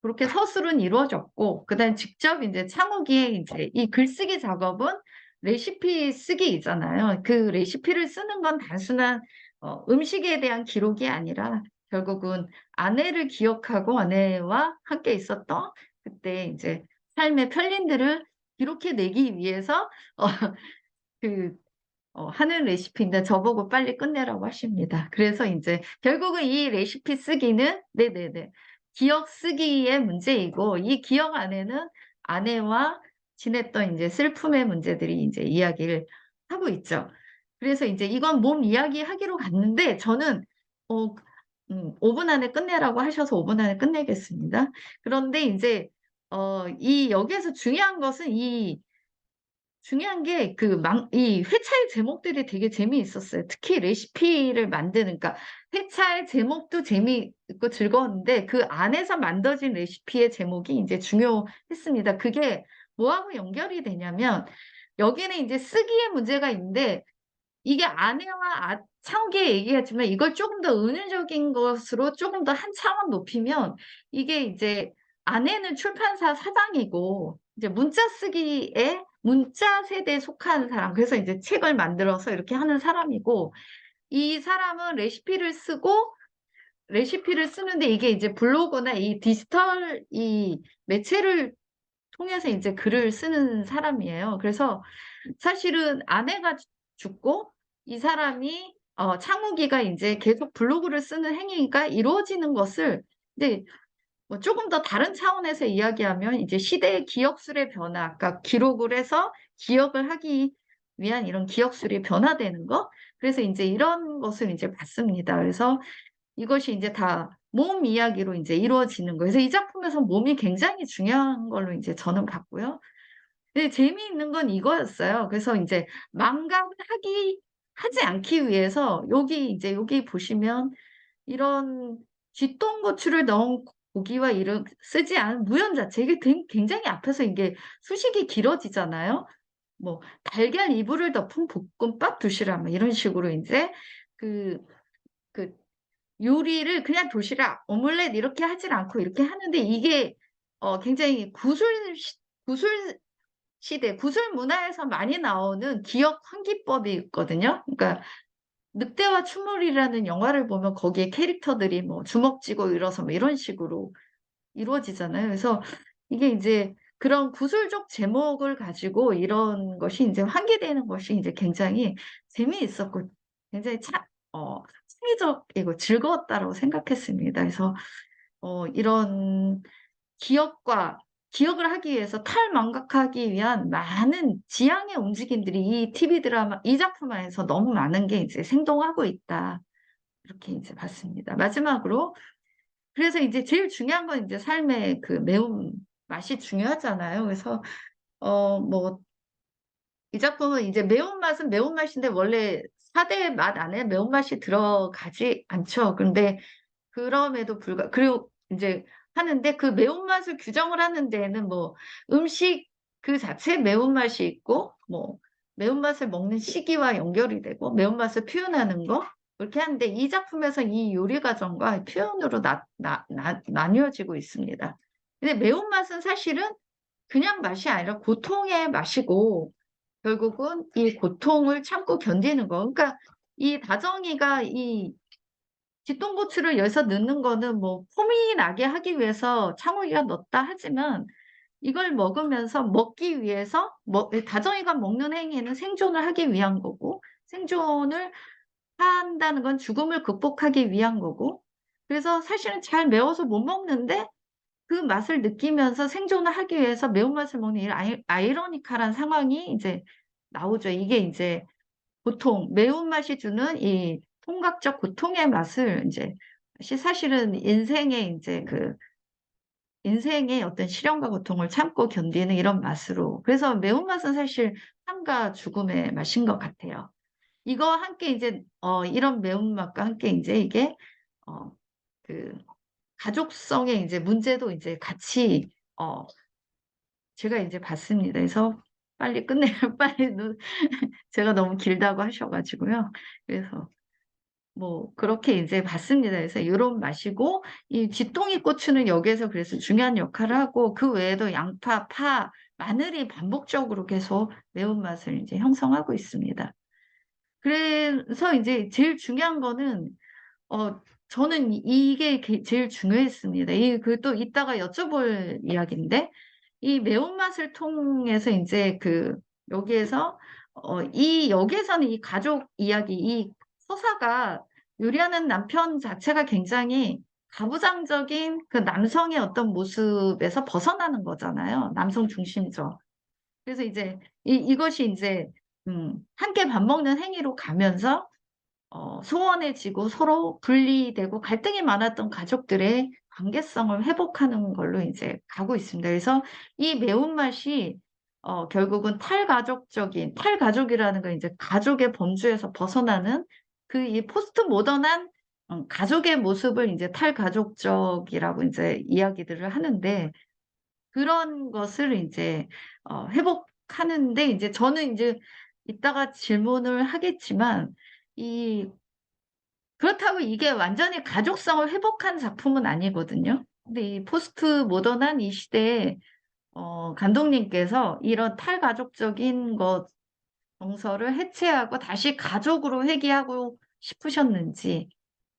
그렇게 서술은 이루어졌고, 그다음에 직접 인제 창욱이의 인제 이 글쓰기 작업은 레시피 쓰기이잖아요. 그 레시피를 쓰는 건 단순한 음식에 대한 기록이 아니라 결국은 아내를 기억하고 아내와 함께 있었던 그때 인제 삶의 편린들을 기록해 내기 위해서 어 그 하는 레시피인데 저보고 빨리 끝내라고 하십니다. 그래서 인제 결국은 이 레시피 쓰기는, 네네네, 기억 쓰기의 문제이고, 이 기억 안에는 아내와 지냈던 인제 슬픔의 문제들이 인제 이야기를 하고 있죠. 그래서 인제 이건 몸 이야기하기로 갔는데 저는 어 5분 안에 끝내라고 하셔서 5분 안에 끝내겠습니다. 그런데 인제 여기에서 중요한 게 이 회차의 제목들이 되게 재미있었어요. 특히 레시피를 만드는, 그러니까 회차의 제목도 재미있고 즐거웠는데 그 안에서 만들어진 레시피의 제목이 인제 중요했습니다. 그게 뭐하고 연결이 되냐면 여기는 인제 쓰기의 문제가 있는데, 이게 아내와 창욱이 얘기했지만 이걸 쪼금 더 은유적인 것으로 쪼금 더 한 차원 높이면 이게 이제 아내는 출판사 사장이고 이제 문자 세대에 속한 사람, 그래서 이제 책을 만들어서 이렇게 하는 사람이고, 이 사람은 레시피를 쓰는데 이게 이제 블로그나 이 디지털 이 매체를 통해서 인제 글을 쓰는 사람이에요. 그래서 사실은 아내가 죽고 이 사람이 창욱이가 인제 계속 블로그를 쓰는 행위가 이루어지는 것을, 이제 뭐 쪼금 더 다른 차원에서 이야기하면 이제 시대의 기억술의 변화, 그러니까 기록을 해서 기억을 하기 위한 이런 기억술이 변화되는 거? 그래서 인제 이런 것을 인제 봤습니다. 그래서 이것이 인제 다 몸 이야기로 인제 이루어지는 거예요. 그래서 이 작품에서 몸이 굉장히 중요한 걸로 인제 저는 봤고요. 근데 재미있는 건 이거였어요. 그래서 이제 망각을 하지 않기 위해서 여기 보시면 이런 쥐똥고추를 넣은 고기와 이런 쓰지 않은 무연 자체 이게 굉장히 앞에서 이게 수식이 길어지잖아요. 뭐 달걀 이불을 덮은 볶음밥 도시락 뭐 이런 식으로 이제 그, 그 요리를 그냥 도시락, 오믈렛 이렇게 하질 않고 이렇게 하는데 이게 굉장히 구술 시대, 구술 문화에서 많이 나오는 기억 환기법이 있거든요. 그러니까 늑대와 춘물이라는 영화를 보면 거기에 캐릭터들이 뭐 주먹 쥐고 일어서 뭐 이런 식으로 이루어지잖아요. 그래서 이게 이제 그런 구술적 제목을 가지고 이런 것이 이제 환기되는 것이 이제 굉장히 재미있었고 굉장히 창의적이고 즐거웠다라고 생각했습니다. 그래서 이런 기억을 하기 위해서 탈망각하기 위한 많은 지향의 움직임들이 이 TV 드라마, 이 작품 안에서 너무 많은 게 이제 생동하고 있다. 이렇게 이제 봤습니다. 마지막으로 그래서 이제 제일 중요한 건 이제 삶의 그 매운 맛이 중요하잖아요. 그래서 뭐 이 작품은 이제 매운맛은 매운맛인데 원래 4대 맛 안에 매운맛이 들어가지 않죠. 그런데 그럼에도 그리고 이제 하는데 그 매운맛을 규정을 하는 데에는 뭐 음식 그 자체에 매운맛이 있고 뭐 매운맛을 먹는 시기와 연결이 되고 매운맛을 표현하는 거 그렇게 하는데 이 작품에서 이 요리 과정과 표현으로 나뉘어지고 있습니다. 근데 매운맛은 사실은 그냥 맛이 아니라 고통의 맛이고 결국은 이 고통을 참고 견디는 거. 그러니까 이 다정이가 이 뒷동고추를 여기서 넣는 거는 뭐 폼이 나게 하기 위해서 창호이가 넣었다 하지만 이걸 먹으면서 먹기 위해서 다정이가 먹는 행위는 생존을 하기 위한 거고 생존을 한다는 건 죽음을 극복하기 위한 거고 그래서 사실은 잘 매워서 못 먹는데 그 맛을 느끼면서 생존을 하기 위해서 매운맛을 먹는 이 아이러니컬한 상황이 이제 나오죠. 이게 이제 매운맛이 주는 이 통각적 고통의 맛을 이제 사실은 인생의 어떤 시련과 고통을 참고 견디는 이런 맛으로. 그래서 매운맛은 사실 삶과 죽음의 맛인 것 같아요. 이거 함께 이제, 이런 매운맛과 함께 이제 이게, 어, 그, 가족성의 이제 문제도 이제 같이, 제가 이제 봤습니다. 그래서 빨리 끝내요. 빨리, 제가 너무 길다고 하셔가지고요. 그래서 뭐 그렇게 이제 봤습니다. 그래서 요런 맛이고 이 쥐똥이 고추는 여기에서 그래서 중요한 역할을 하고 그 외에도 양파, 파, 마늘이 반복적으로 계속 매운맛을 이제 형성하고 있습니다. 그래서 이제 제일 중요한 거는 저는 이게 제일 중요했습니다. 또 이따가 여쭤볼 이야기인데 이 매운맛을 통해서 이제 여기에서 여기에서는 이 가족 이야기, 이 서사가 요리하는 남편 자체가 굉장히 가부장적인 그 남성의 어떤 모습에서 벗어나는 거잖아요. 남성 중심적. 그래서 이제 이것이 이제 함께 밥 먹는 행위로 가면서 소원해지고 서로 분리되고 갈등이 많았던 가족들의 관계성을 회복하는 걸로 이제 가고 있습니다. 그래서 이 매운맛이 결국은 탈가족이라는 건 이제 가족의 범주에서 벗어나는 이 포스트 모던한 가족의 모습을 이제 탈가족적이라고 이제 이야기들을 하는데 그런 것을 이제 회복하는데 이제 저는 이제 이따가 질문을 하겠지만 이 그렇다고 이게 완전히 가족성을 회복한 작품은 아니거든요. 근데 이 포스트 모던한 이 시대에 감독님께서 이런 탈가족적인 것 정서를 해체하고 다시 가족으로 회귀하고 싶으셨는지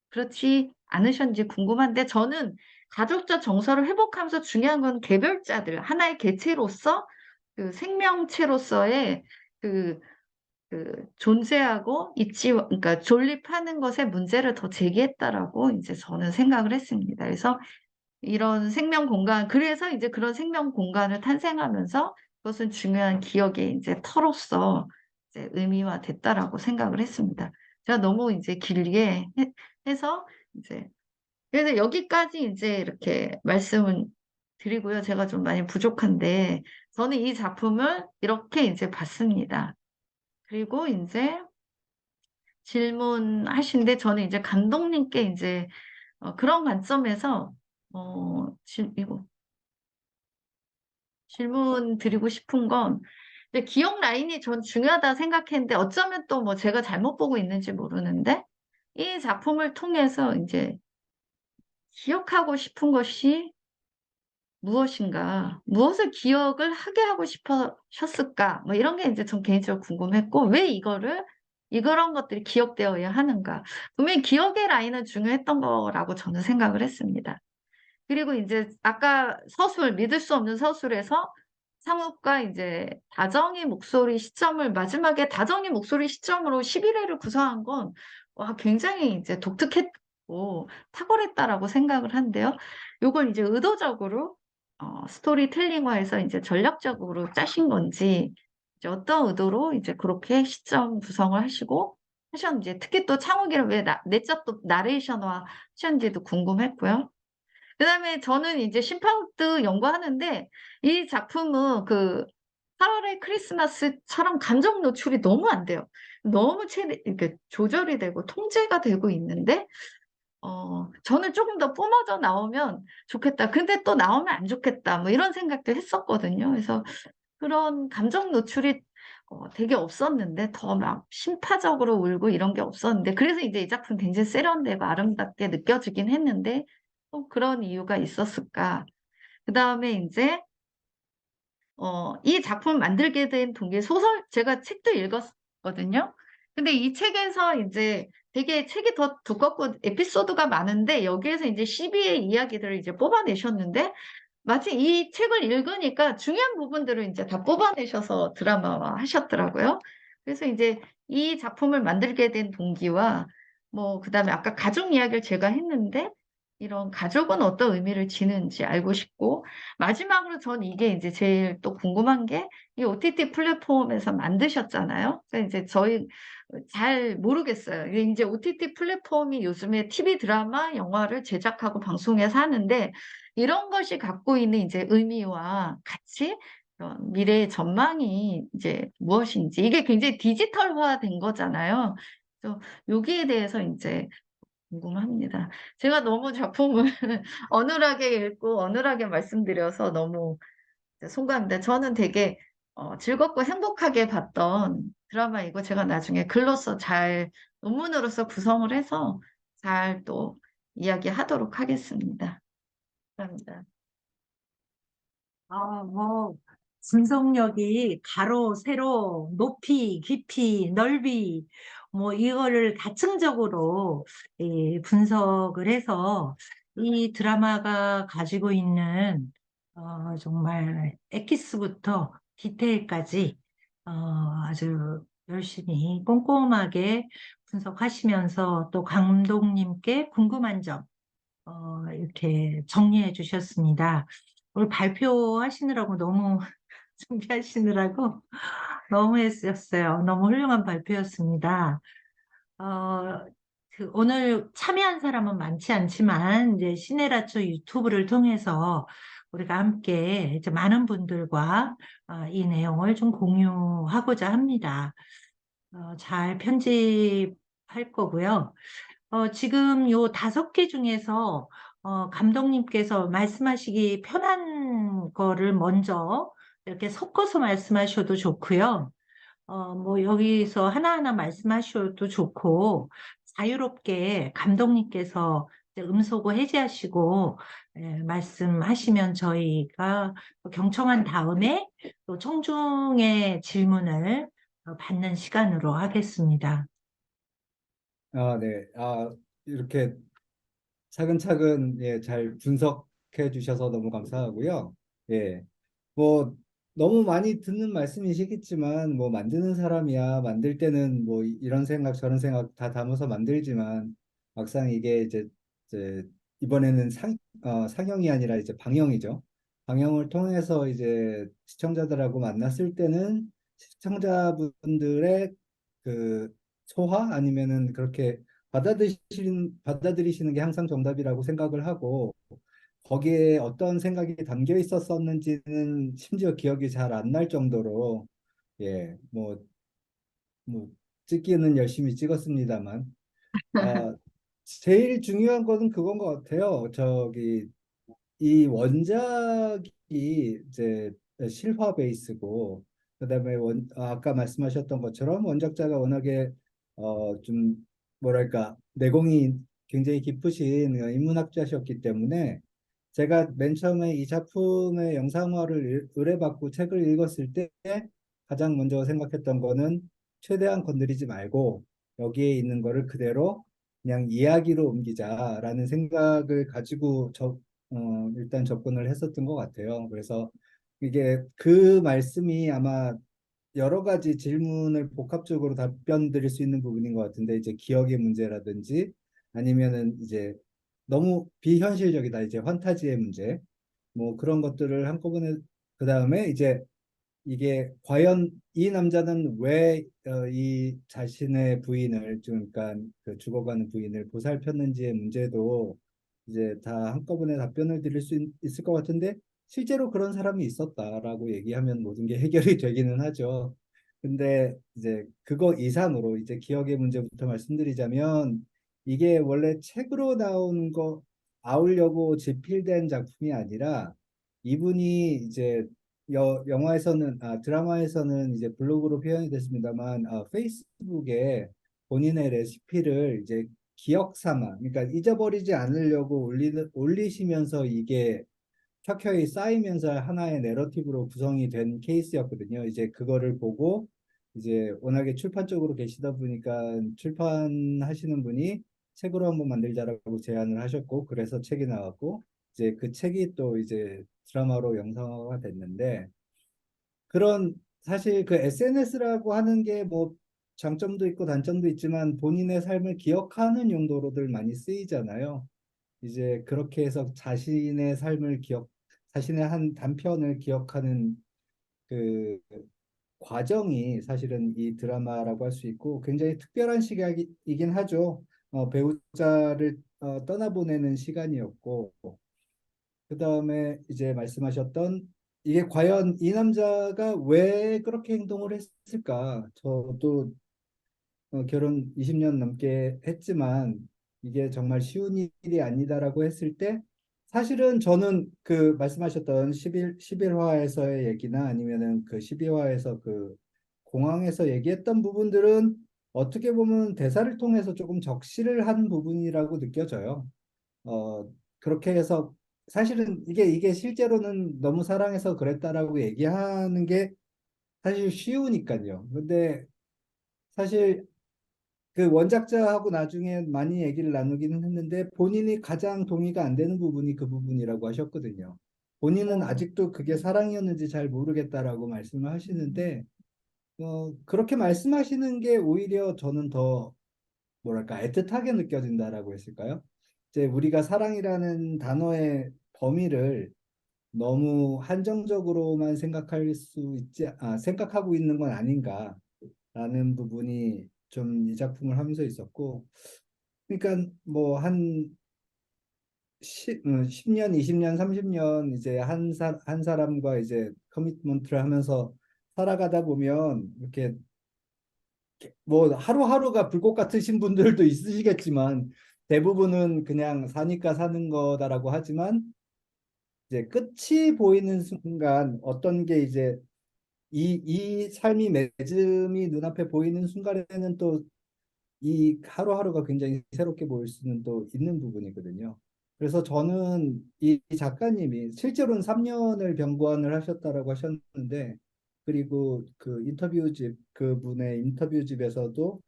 그렇지 않으셨는지 궁금한데 저는 가족적 정서를 회복하면서 중요한 건 개별자들 하나의 개체로서 그 생명체로서의 그 존재하고 그러니까 존립하는 것에 문제를 더 제기했다라고 이제 저는 생각을 했습니다. 그래서 그래서 이제 그런 생명 공간을 탄생하면서 그것은 중요한 기억의 이제 터로서 이제 의미화됐다라고 생각을 했습니다. 제가 너무 이제 길게 해서 이제 그래서 여기까지 이제 이렇게 말씀을 드리고요. 제가 좀 많이 부족한데 저는 이 작품을 이렇게 이제 봤습니다. 그리고 이제 질문하신데 저는 이제 감독님께 이제 그런 관점에서 이거 질문 드리고 싶은 건 이제 기억 라인이 전 중요하다 생각했는데 어쩌면 또 뭐 제가 잘못 보고 있는지 모르는데 이 작품을 통해서 이제 기억하고 싶은 것이 무엇인가, 무엇을 기억을 하게 하고 싶으셨을까, 뭐 이런 게 이제 전 개인적으로 궁금했고, 왜 이런 것들이 기억되어야 하는가. 분명히 기억의 라인은 중요했던 거라고 저는 생각을 했습니다. 그리고 이제 아까 서술, 믿을 수 없는 서술에서 상욱과 이제 다정의 목소리 시점을 마지막에 다정의 목소리 시점으로 11회를 구성한 건 와, 굉장히 이제 독특했고 탁월했다라고 생각을 한데요. 요걸 이제 의도적으로 스토리텔링화해서 이제 전략적으로 짜신 건지 이제 어떤 의도로 이제 그렇게 시점 구성을 하시고 하셨는지 특히 또 창욱이를 왜 내적 또 나레이션화 하셨는지도 궁금했고요. 그다음에 저는 이제 심파우드 연구하는데 이 작품은 그 8월의 크리스마스처럼 감정 노출이 너무 안 돼요. 너무 이렇게 조절이 되고 통제가 되고 있는데 저는 조금 더 뿜어져 나오면 좋겠다. 근데 또 나오면 안 좋겠다. 뭐 이런 생각도 했었거든요. 그래서 그런 감정 노출이 되게 없었는데 더 막 심파적으로 울고 이런 게 없었는데 그래서 이제 이 작품 굉장히 세련되고 아름답게 느껴지긴 했는데 그런 이유가 있었을까? 그 다음에 이제 이 작품을 만들게 된 동기 소설 제가 책도 읽었거든요. 근데 이 책에서 이제 되게 책이 더 두껍고 에피소드가 많은데 여기에서 이제 12의 이야기들을 이제 뽑아내셨는데 마치 이 책을 읽으니까 중요한 부분들을 이제 다 뽑아내셔서 드라마화 하셨더라고요. 그래서 이제 이 작품을 만들게 된 동기와 뭐 그다음에 아까 가족 이야기를 제가 했는데 이런 가족은 어떤 의미를 지는지 알고 싶고 마지막으로 전 이게 이제 제일 또 궁금한 게 이 OTT 플랫폼에서 만드셨잖아요. 그러니까 이제 저희 잘 모르겠어요. 이제 OTT 플랫폼이 요즘에 TV 드라마, 영화를 제작하고 방송해서 하는데 이런 것이 갖고 있는 이제 의미와 가치, 그런 미래의 전망이 이제 무엇인지 이게 굉장히 디지털화된 거잖아요. 그래서 여기에 대해서 이제 궁금합니다. 제가 너무 작품을 어눌하게 읽고 어눌하게 말씀드려서 너무 송구합니다. 저는 되게 즐겁고 행복하게 봤던 드라마이고 제가 나중에 글로서 잘 논문으로서 구성을 해서 잘 또 이야기하도록 하겠습니다. 감사합니다. 뭐, 분석력이 가로, 세로, 높이, 깊이, 넓이, 뭐, 이거를 다층적으로 분석을 해서 이 드라마가 가지고 있는, 정말 엑기스부터 디테일까지, 아주 열심히 꼼꼼하게 분석하시면서 또 감독님께 궁금한 점, 이렇게 정리해 주셨습니다. 오늘 발표하시느라고 너무 준비하시느라고 너무 애쓰셨어요. 너무 훌륭한 발표였습니다. 어, 오늘 참여한 사람은 많지 않지만 이제 시네라초 유튜브를 통해서 우리가 함께 이제 많은 분들과 이 내용을 좀 공유하고자 합니다. 잘 편집할 거고요. 지금 요 5개 중에서 감독님께서 말씀하시기 편한 거를 먼저 이렇게 섞어서 말씀하셔도 좋고요. 뭐 여기서 하나하나 말씀하셔도 좋고 자유롭게 감독님께서 이제 음소거 해제하시고 말씀하시면 저희가 경청한 다음에 또 청중의 질문을 받는 시간으로 하겠습니다. 네. 이렇게 차근차근 예, 잘 분석해 주셔서 너무 감사하고요. 예. 뭐 너무 많이 듣는 말씀이시겠지만 뭐 만드는 사람이야 만들 때는 뭐 이런 생각 저런 생각 다 담아서 만들지만 막상 이게 이제 이번에는 상영이 아니라 이제 방영이죠. 방영을 통해서 이제 시청자들하고 만났을 때는 시청자분들의 그 소화 아니면은 그렇게 받아들이시는 게 항상 정답이라고 생각을 하고 거기에 어떤 생각이 담겨 있었었는지는 심지어 기억이 잘 안 날 정도로 예, 뭐 찍기는 열심히 찍었습니다만 아, 제일 중요한 거는 그건 것 같아요. 이 원작이 이제 실화 베이스고 그다음에 아까 말씀하셨던 것처럼 원작자가 워낙에 좀 뭐랄까 내공이 굉장히 깊으신 인문학자셨기 때문에 제가 맨 처음에 이 작품의 영상화를 의뢰받고 책을 읽었을 때 가장 먼저 생각했던 거는 최대한 건드리지 말고 여기에 있는 거를 그대로 그냥 이야기로 옮기자라는 생각을 가지고 일단 접근을 했었던 것 같아요. 그래서 이게 그 말씀이 아마 여러 가지 질문을 복합적으로 답변 드릴 수 있는 부분인 것 같은데 이제 기억의 문제라든지 아니면은 이제 너무 비현실적이다 이제 환타지의 문제 뭐 그런 것들을 한꺼번에 그 다음에 이제 이게 과연 이 남자는 왜 이 자신의 부인을 그러니까 그 죽어가는 부인을 보살폈는지의 문제도 이제 다 한꺼번에 답변을 드릴 수 있을 것 같은데 실제로 그런 사람이 있었다라고 얘기하면 모든 게 해결이 되기는 하죠. 근데 이제 그거 이상으로 이제 기억의 문제부터 말씀드리자면 이게 원래 책으로 나온 거 아우려고 집필된 작품이 아니라 이분이 이제 영화에서는 드라마에서는 이제 블로그로 표현이 됐습니다만 페이스북에 본인의 레시피를 이제 기억 삼아 그러니까 잊어버리지 않으려고 올리시면서 이게 켜켜이 쌓이면서 하나의 내러티브로 구성이 된 케이스였거든요. 이제 그거를 보고 이제 워낙에 출판 쪽으로 계시다 보니까 출판하시는 분이 책으로 한번 만들자라고 제안을 하셨고 그래서 책이 나왔고 이제 그 책이 또 이제 드라마로 영상화가 됐는데 그런 사실 그 SNS라고 하는 게 뭐 장점도 있고 단점도 있지만 본인의 삶을 기억하는 용도로들 많이 쓰이잖아요. 이제 그렇게 해서 자신의 한 단편을 기억하는 그 과정이 사실은 이 드라마라고 할 수 있고 굉장히 특별한 시각이긴 하죠. 배우자를 떠나보내는 시간이었고 그 다음에 이제 말씀하셨던 이게 과연 이 남자가 왜 그렇게 행동을 했을까? 저도 결혼 20년 넘게 했지만 이게 정말 쉬운 일이 아니다라고 했을 때 사실은 저는 그 말씀하셨던 11화에서의 얘기나 아니면은 그 12화에서 그 공항에서 얘기했던 부분들은 어떻게 보면 대사를 통해서 조금 적시를 한 부분이라고 느껴져요. 그렇게 해서 사실은 이게 실제로는 너무 사랑해서 그랬다라고 얘기하는 게 사실 쉬우니까요. 근데 사실 그 원작자하고 나중에 많이 얘기를 나누기는 했는데 본인이 가장 동의가 안 되는 부분이 그 부분이라고 하셨거든요. 본인은 어, 아직도 그게 사랑이었는지 잘 모르겠다라고 말씀을 하시는데 그렇게 말씀하시는 게 오히려 저는 더 뭐랄까 애틋하게 느껴진다라고 했을까요? 이제 우리가 사랑이라는 단어의 범위를 너무 한정적으로만 생각하고 있는 건 아닌가라는 부분이 좀 이 작품을 하면서 있었고, 그러니까 뭐 한 10년, 20년, 30년 이제 한 사람과 이제 커미트먼트를 하면서 살아가다 보면 이렇게 뭐 하루하루가 불꽃 같으신 분들도 있으시겠지만 대부분은 그냥 사니까 사는 거다라고 하지만 이제 끝이 보이는 순간 어떤 게 이제 이 삶이 맺음이 눈앞에 보이는 순간에는 또 이 하루하루가 굉장히 새롭게 보일 수는 또 있는 부분이거든요. 그래서 저는 이 작가님이 실제로는 3년을 병관을 하셨다라고 하셨는데 그리고 그 인터뷰집 그분의 인터뷰집에서도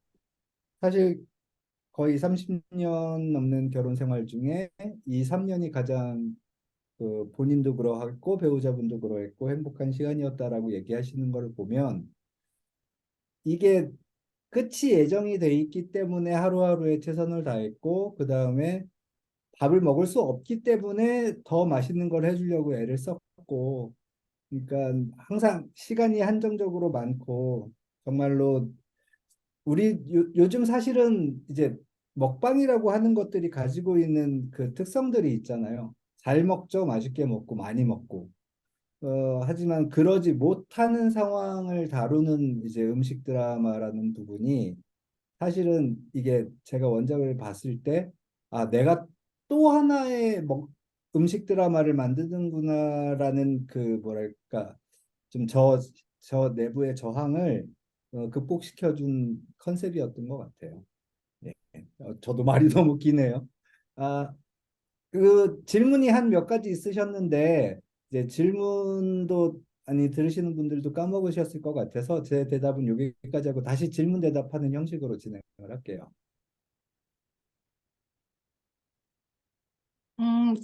사실 거의 30년 넘는 결혼 생활 중에 이 3년이 가장 그 본인도 그러했고 배우자분도 그러했고 행복한 시간이었다라고 얘기하시는 걸 보면 이게 끝이 예정이 돼 있기 때문에 하루하루에 최선을 다했고 그 다음에 밥을 먹을 수 없기 때문에 더 맛있는 걸 해주려고 애를 썼고 그러니까 항상 시간이 한정적으로 많고 정말로 요즘 사실은 이제 먹방이라고 하는 것들이 가지고 있는 그 특성들이 있잖아요. 잘 먹죠. 맛있게 먹고 많이 먹고. 하지만 그러지 못하는 상황을 다루는 이제 음식 드라마라는 부분이 사실은 이게 제가 원작을 봤을 때, 아, 내가 또 하나의 음식 드라마를 만드는구나라는 그 뭐랄까, 좀 저 내부의 저항을 극복시켜준 컨셉이었던 것 같아요. 네. 저도 말이 너무 기네요. 아, 그 질문이 한 몇 가지 있으셨는데 이제 질문도 아니 들으시는 분들도 까먹으셨을 것 같아서 제 대답은 여기까지 하고 다시 질문 대답하는 형식으로 진행을 할게요.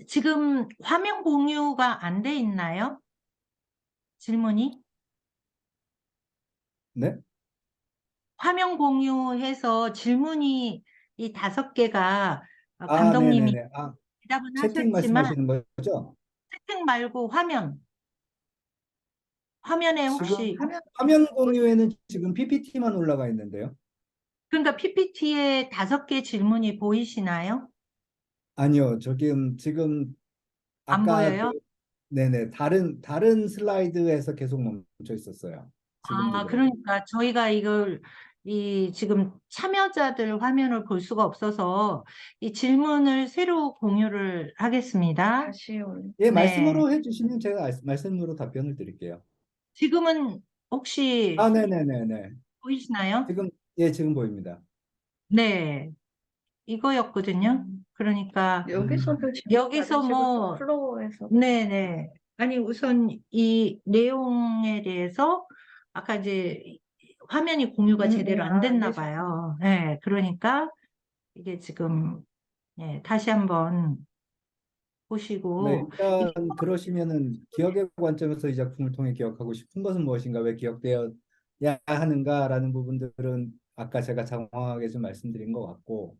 지금 화면 공유가 안 돼 있나요? 질문이? 네? 화면 공유해서 질문이 이 5개가 아, 감독님이 네네네. 아, 대답은 채팅 하셨지만 말씀하시는 거죠? 채팅 말고 화면에 지금 혹시 화면 공유에는 지금 PPT만 올라가 있는데요. 그러니까 PPT에 5개 질문이 보이시나요? 아니요, 지금 안 아까 보여요? 네네 다른 슬라이드에서 계속 멈춰 있었어요. 지금도 아, 그렇고. 그러니까 저희가 이걸 지금 참여자들 화면을 볼 수가 없어서 이 질문을 새로 공유를 하겠습니다. 다시 올. 예, 네. 말씀으로 해주시면 제가 말씀으로 답변을 드릴게요. 지금은 혹시 아, 네네네네. 보이시나요? 지금, 예, 지금 보입니다. 네. 이거였거든요. 그러니까 여기서도 지금 여기서 다른 식으로 또 뭐, 플로우에서 네네. 아니, 우선 이 내용에 대해서 아까 이제 화면이 공유가 제대로 안 됐나 되셨구나. 봐요. 네. 그러니까 이게 지금, 다시 한번 네, 보시고, 일단 그러시면은 기억의 관점에서 이 작품을 통해 기억하고 싶은 것은 무엇인가, 왜 기억되어야 하는가라는 부분들은 아까 제가 장황하게 좀 말씀드린 것 같고,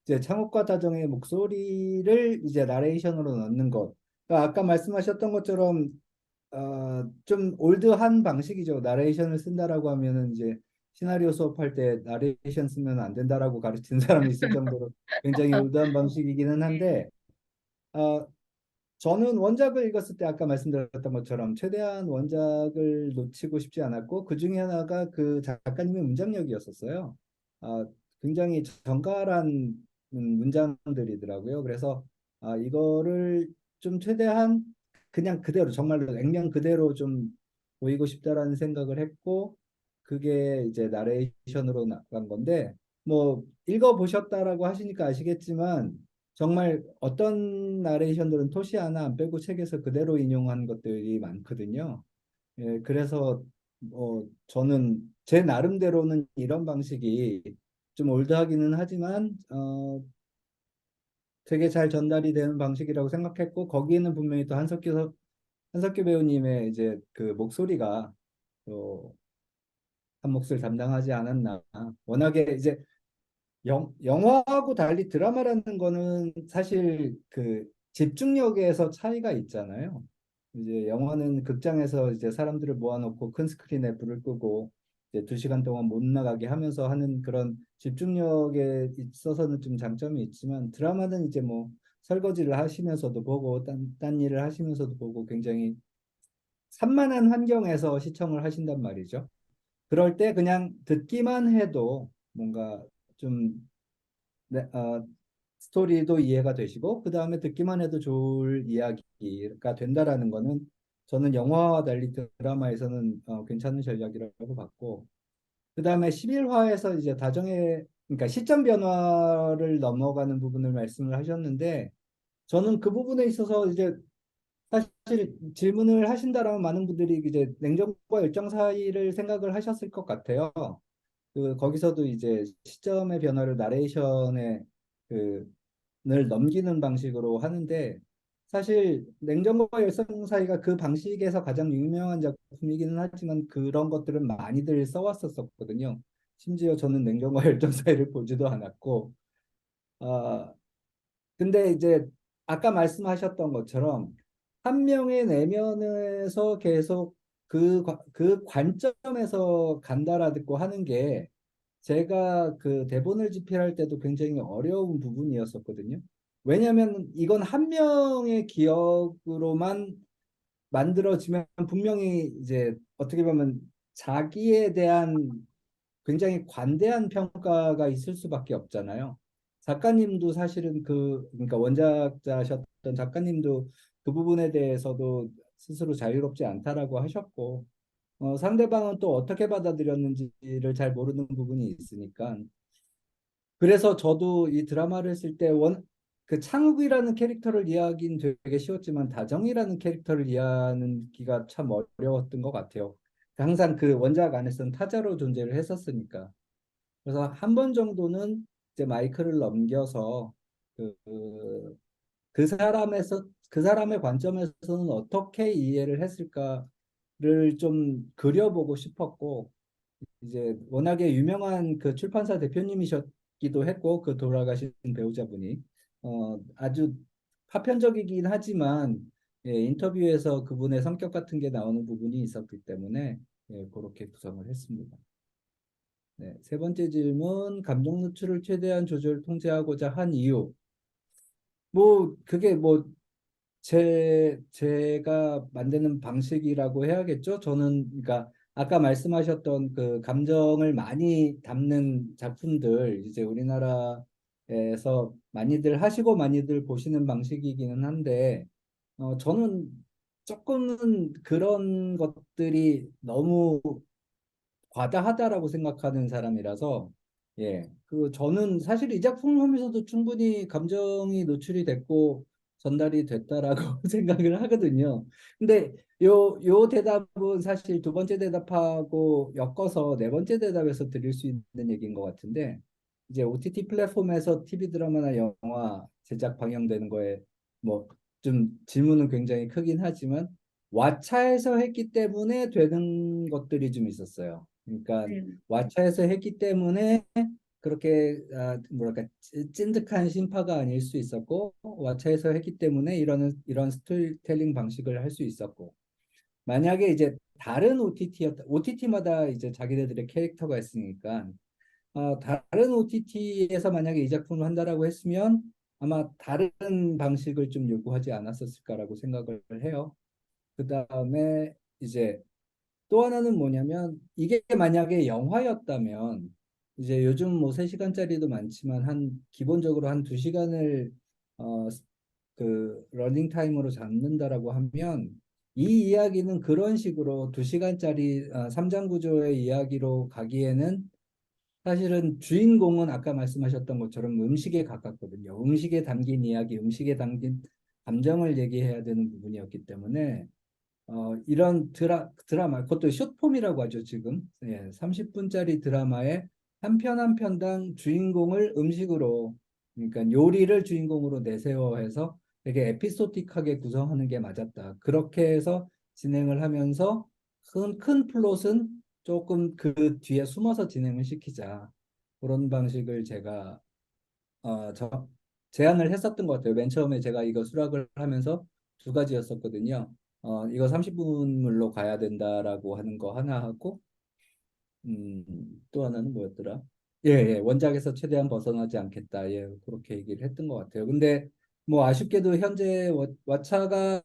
이제 창업과 다정의 목소리를 이제 나레이션으로 넣는 것. 그러니까 아까 말씀하셨던 것처럼 좀 올드한 방식이죠. 나레이션을 쓴다라고 하면은 이제 시나리오 수업할 때 나레이션 쓰면 안 된다라고 가르치는 사람이 있을 정도로 굉장히 올드한 방식이기는 한데, 어, 저는 원작을 읽었을 때 아까 말씀드렸던 것처럼 최대한 원작을 놓치고 싶지 않았고 그 중에 하나가 그 작가님의 문장력이었었어요. 아, 굉장히 정갈한 문장들이더라고요. 그래서 이거를 좀 최대한 그냥 그대로 정말로 액면 그대로 좀 보이고 싶다라는 생각을 했고 그게 이제 나레이션으로 나간 건데 뭐 읽어보셨다라고 하시니까 아시겠지만 정말 어떤 나레이션들은 토시 하나 안 빼고 책에서 그대로 인용한 것들이 많거든요. 예, 그래서 저는 제 나름대로는 이런 방식이 좀 올드하기는 하지만 되게 잘 전달이 되는 방식이라고 생각했고 거기에는 분명히 또 한석규 배우님의 이제 그 목소리가 또 한 몫을 담당하지 않았나. 워낙에 이제 영화하고 달리 드라마라는 거는 사실 그 집중력에서 차이가 있잖아요. 이제 영화는 극장에서 이제 사람들을 모아놓고 큰 스크린에 불을 끄고 이제 2시간 동안 못 나가게 하면서 하는 그런 집중력에 있어서는 좀 장점이 있지만 드라마는 이제 뭐 설거지를 하시면서도 보고 딴 일을 하시면서도 보고 굉장히 산만한 환경에서 시청을 하신단 말이죠. 그럴 때 그냥 듣기만 해도 뭔가 좀 네, 스토리도 이해가 되시고 그 다음에 듣기만 해도 좋을 이야기가 된다라는 거는 저는 영화와 달리 드라마에서는 괜찮은 전략이라고 봤고 그 다음에 11화에서 이제 다정의 그러니까 시점 변화를 넘어가는 부분을 말씀을 하셨는데 저는 그 부분에 있어서 이제 사실 질문을 하신다라면 많은 분들이 이제 냉정과 열정 사이를 생각을 하셨을 것 같아요. 그 거기서도 이제 시점의 변화를 나레이션에 를 넘기는 방식으로 하는데 사실 냉정과 열성 사이가 그 방식에서 가장 유명한 작품이기는 하지만 그런 것들은 많이들 써왔었거든요. 심지어 저는 냉정과 열정 사이를 보지도 않았고 아 근데 이제 아까 말씀하셨던 것처럼 한 명의 내면에서 계속 그 관점에서 간다라듣고 하는 게 제가 그 대본을 집필할 때도 굉장히 어려운 부분이었었거든요. 왜냐하면 이건 한 명의 기억으로만 만들어지면 분명히 이제 어떻게 보면 자기에 대한 굉장히 관대한 평가가 있을 수밖에 없잖아요. 작가님도 사실은 그러니까 원작자셨던 작가님도 그 부분에 대해서도 스스로 자유롭지 않다라고 하셨고, 상대방은 또 어떻게 받아들였는지를 잘 모르는 부분이 있으니까. 그래서 저도 이 드라마를 쓸 때 그 창욱이라는 캐릭터를 이해하기는 되게 쉬웠지만 다정이라는 캐릭터를 이해하기가 참 어려웠던 것 같아요. 항상 그 원작 안에서는 타자로 존재를 했었으니까. 그래서 한 번 정도는 이제 마이크를 넘겨서 그 사람에서 그 사람의 관점에서는 어떻게 이해를 했을까를 좀 그려보고 싶었고, 이제 워낙에 유명한 그 출판사 대표님이셨기도 했고, 그 돌아가신 배우자분이 아주 파편적이긴 하지만, 예, 인터뷰에서 그분의 성격 같은 게 나오는 부분이 있었기 때문에, 예, 그렇게 구성을 했습니다. 네, 세 번째 질문, 감정 노출을 최대한 통제하고자 한 이유. 뭐 그게 뭐 제가 만드는 방식이라고 해야겠죠. 저는 그러니까 아까 말씀하셨던 그 감정을 많이 담는 작품들, 이제 우리나라에서 많이들 하시고 많이들 보시는 방식이기는 한데, 저는 조금은 그런 것들이 너무 과다하다라고 생각하는 사람이라서, 예, 저는 사실 이 작품을 보면서도 충분히 감정이 노출이 됐고 전달이 됐다라고 생각을 하거든요. 근데 요 대답은 사실 두 번째 대답하고 엮어서 네 번째 대답에서 드릴 수 있는 얘기인 것 같은데, 이제 OTT 플랫폼에서 TV 드라마나 영화 제작 방영되는 거에 뭐 좀 질문은 굉장히 크긴 하지만 왓챠에서 했기 때문에 되는 것들이 좀 있었어요. 그러니까 네. 왓챠에서 했기 때문에 그렇게 뭐랄까 찐득한 심파가 아닐 수 있었고, 왓챠에서 했기 때문에 이런 스토리텔링 방식을 할 수 있었고, 만약에 이제 다른 OTT마다 이제 자기네들의 캐릭터가 있으니까, 다른 OTT에서 만약에 이 작품을 한다라고 했으면 아마 다른 방식을 좀 요구하지 않았었을까라고 생각을 해요. 그 다음에 이제 또 하나는 뭐냐면, 이게 만약에 영화였다면 이제 요즘 뭐 3시간짜리도 많지만 기본적으로 한 2시간을 어, 그 러닝 타임으로 잡는다라고 하면, 이 이야기는 그런 식으로 2시간짜리 3장 구조의 이야기로 가기에는 사실은 주인공은 아까 말씀하셨던 것처럼 음식에 가깝거든요. 음식에 담긴 이야기, 음식에 담긴 감정을 얘기해야 되는 부분이었기 때문에, 이런 드라마, 그것도 숏폼이라고 하죠, 지금. 예, 30분짜리 드라마에 한 편 한 편당 주인공을 음식으로, 그러니까 요리를 주인공으로 내세워해서 되게 에피소틱하게 구성하는 게 맞았다. 그렇게 해서 진행을 하면서 큰 플롯은 조금 그 뒤에 숨어서 진행을 시키자. 그런 방식을 제가 제안을 했었던 것 같아요. 맨 처음에 제가 이거 수락을 하면서 두 가지였었거든요. 이거 30분물로 가야 된다라고 하는 거 하나 하고, 또 하나는 뭐였더라? 예, 예, 원작에서 최대한 벗어나지 않겠다. 예, 그렇게 얘기를 했던 것 같아요. 근데 뭐 아쉽게도 현재 왓챠가,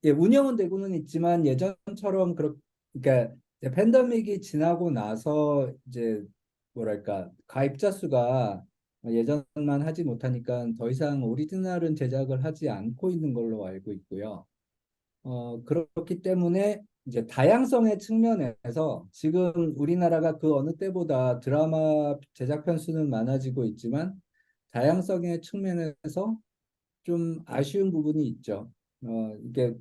예, 운영은 되고는 있지만 예전처럼 그러니까 이제 팬데믹이 지나고 나서 이제 뭐랄까 가입자 수가 예전만 하지 못하니까 더 이상 오리지널은 제작을 하지 않고 있는 걸로 알고 있고요. 그렇기 때문에 이제 다양성의 측면에서 지금 우리나라가 그 어느 때보다 드라마 제작 편수는 많아지고 있지만, 다양성의 측면에서 좀 아쉬운 부분이 있죠. 이게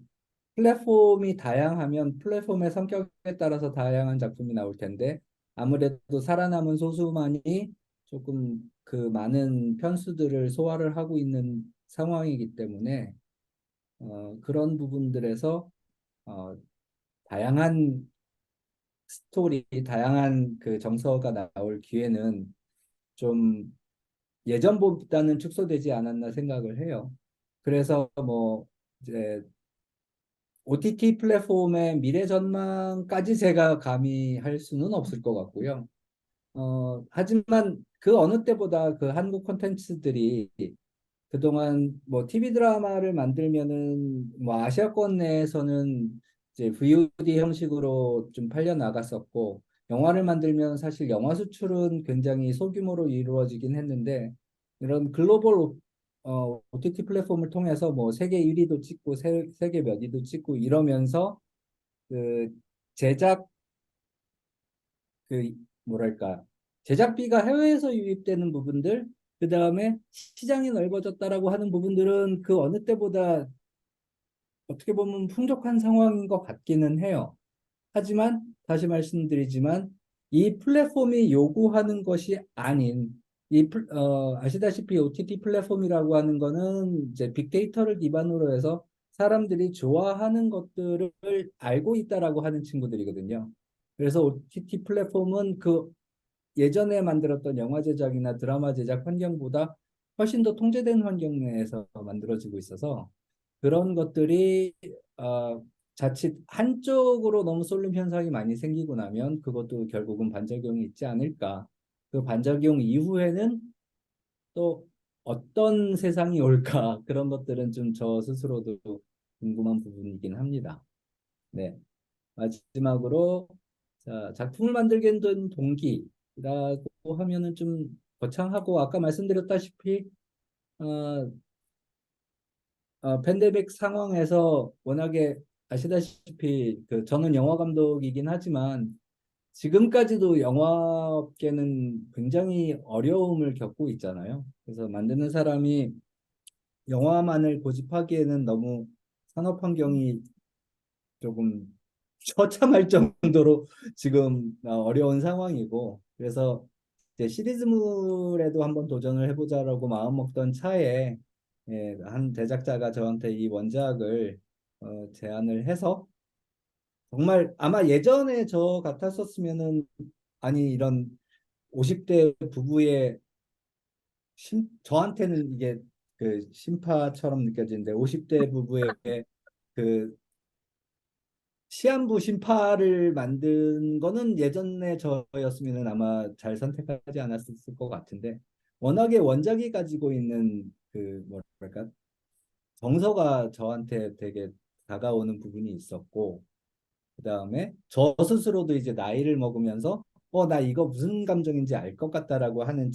플랫폼이 다양하면 플랫폼의 성격에 따라서 다양한 작품이 나올 텐데, 아무래도 살아남은 소수만이 조금 그 많은 편수들을 소화를 하고 있는 상황이기 때문에, 그런 부분들에서 어, 다양한 다양한 그 정서가 나올 기회는 좀 예전보다는 축소되지 않았나 생각을 해요. 그래서 뭐 이제 OTT 플랫폼의 미래 전망까지 제가 감히 할 수는 없을 것 같고요. 하지만 그 어느 때보다 그 한국 콘텐츠들이 그동안 뭐 TV 드라마를 만들면은 뭐 아시아권 내에서는 이제 VOD 형식으로 좀 팔려 나갔었고, 영화를 만들면 사실 영화 수출은 굉장히 소규모로 이루어지긴 했는데, 이런 글로벌 OTT 플랫폼을 통해서 뭐 세계 1위도 찍고 세계 몇 위도 찍고 이러면서 그 제작 그 뭐랄까 제작비가 해외에서 유입되는 부분들, 그 다음에 시장이 넓어졌다라고 하는 부분들은 그 어느 때보다 어떻게 보면 풍족한 상황인 것 같기는 해요. 하지만 다시 말씀드리지만 이 플랫폼이 요구하는 것이 아닌 아시다시피 OTT 플랫폼이라고 하는 거는 이제 빅데이터를 기반으로 해서 사람들이 좋아하는 것들을 알고 있다라고 하는 친구들이거든요. 그래서 OTT 플랫폼은 그 예전에 만들었던 영화 제작이나 드라마 제작 환경보다 훨씬 더 통제된 환경 내에서 만들어지고 있어서 그런 것들이 자칫 한쪽으로 너무 쏠림 현상이 많이 생기고 나면 그것도 결국은 반작용이 있지 않을까. 그 반작용 이후에는 또 어떤 세상이 올까 그런 것들은 좀 저 스스로도 궁금한 부분이긴 합니다. 네. 마지막으로 자, 작품을 만들게 된 동기라고 하면은 좀 거창하고 아까 말씀드렸다시피 어, 팬데믹 상황에서 워낙에 아시다시피 그 저는 영화 감독이긴 하지만 지금까지도 영화업계는 굉장히 어려움을 겪고 있잖아요. 그래서 만드는 사람이 영화만을 고집하기에는 너무 산업 환경이 조금 처참할 정도로 지금 어려운 상황이고, 그래서 이제 시리즈물에도 한번 도전을 해보자라고 마음먹던 차에 한 제작자가 저한테 이 원작을 제안을 해서 정말 아마 예전에 저 같았었으면은 아니 이런 50대 부부의 저한테는 이게 그 심파처럼 느껴지는데 50대 부부의 그 시한부 심파를 만든 거는 예전에 저였으면 아마 잘 선택하지 않았을 것 같은데 워낙에 원작이 가지고 있는 그 뭐랄까 정서가 저한테 되게 다가오는 부분이 있었고 그다음에 저 스스로도 이제 나이를 먹으면서 나 이거 무슨 감정인지 알 것 같다라고 하는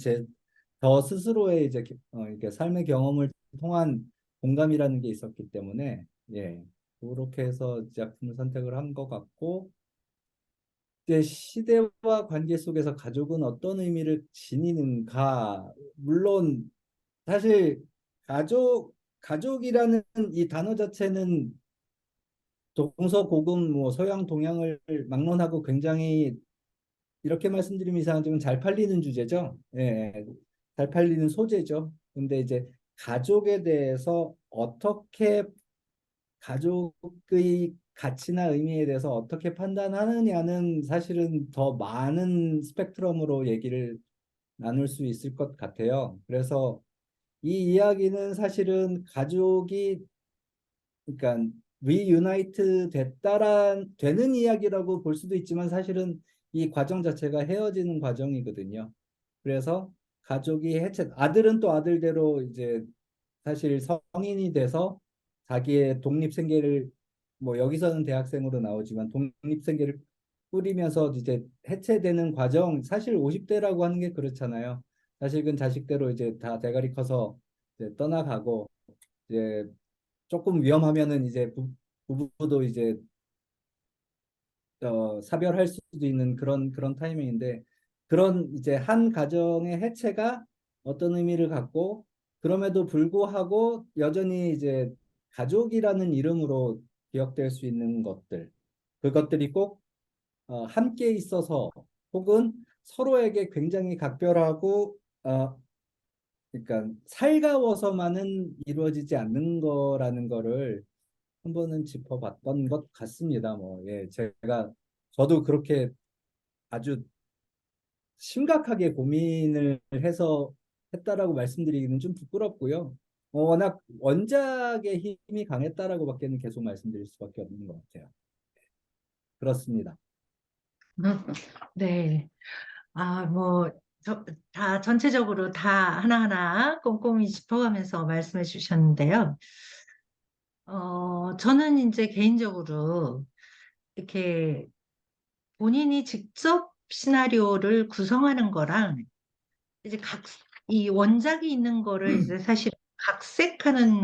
저 스스로의 이제 이렇게 삶의 경험을 통한 공감이라는 게 있었기 때문에 예 그렇게 해서 작품을 선택을 한 것 같고 이제 시대와 관계 속에서 가족은 어떤 의미를 지니는가 물론 사실 가족이라는 이 단어 자체는 동서고금 뭐 서양 동양을 막론하고 굉장히 이렇게 말씀드리면 이상하지만 잘 팔리는 주제죠. 예, 예. 잘 팔리는 소재죠. 근데 이제 가족에 대해서 어떻게 가족의 가치나 의미에 대해서 어떻게 판단하느냐는 사실은 더 많은 스펙트럼으로 얘기를 나눌 수 있을 것 같아요. 그래서 이 이야기는 사실은 가족이 그러니까 리유나이트 되는 이야기라고 볼 수도 있지만 사실은 이 과정 자체가 헤어지는 과정이거든요. 그래서 가족이 아들은 또 아들대로 이제 사실 성인이 돼서 자기의 독립생계를 뭐 여기서는 대학생으로 나오지만 독립생계를 꾸리면서 이제 해체되는 과정 사실 50대라고 하는 게 그렇잖아요. 자식은 자식대로 이제 다 대가리 커서 이제 떠나가고 이제 조금 위험하면은 이제 부부도 이제 사별할 수도 있는 그런 타이밍인데 그런 이제 한 가정의 해체가 어떤 의미를 갖고 그럼에도 불구하고 여전히 이제 가족이라는 이름으로 기억될 수 있는 것들 그것들이 꼭 함께 있어서 혹은 서로에게 굉장히 각별하고 그러니까 살가워서만은 이루어지지 않는 거라는 거를 한 번은 짚어봤던 것 같습니다. 뭐, 예, 저도 그렇게 아주 심각하게 고민을 해서 했다라고 말씀드리기는 좀 부끄럽고요. 워낙 원작의 힘이 강했다라고밖에는 계속 말씀드릴 수밖에 없는 것 같아요. 그렇습니다. 네. 뭐, 다 전체적으로 다 하나하나 꼼꼼히 짚어가면서 말씀해 주셨는데요. 저는 이제 개인적으로 이렇게 본인이 직접 시나리오를 구성하는 거랑 이제 이 원작이 있는 거를 이제 사실 각색하는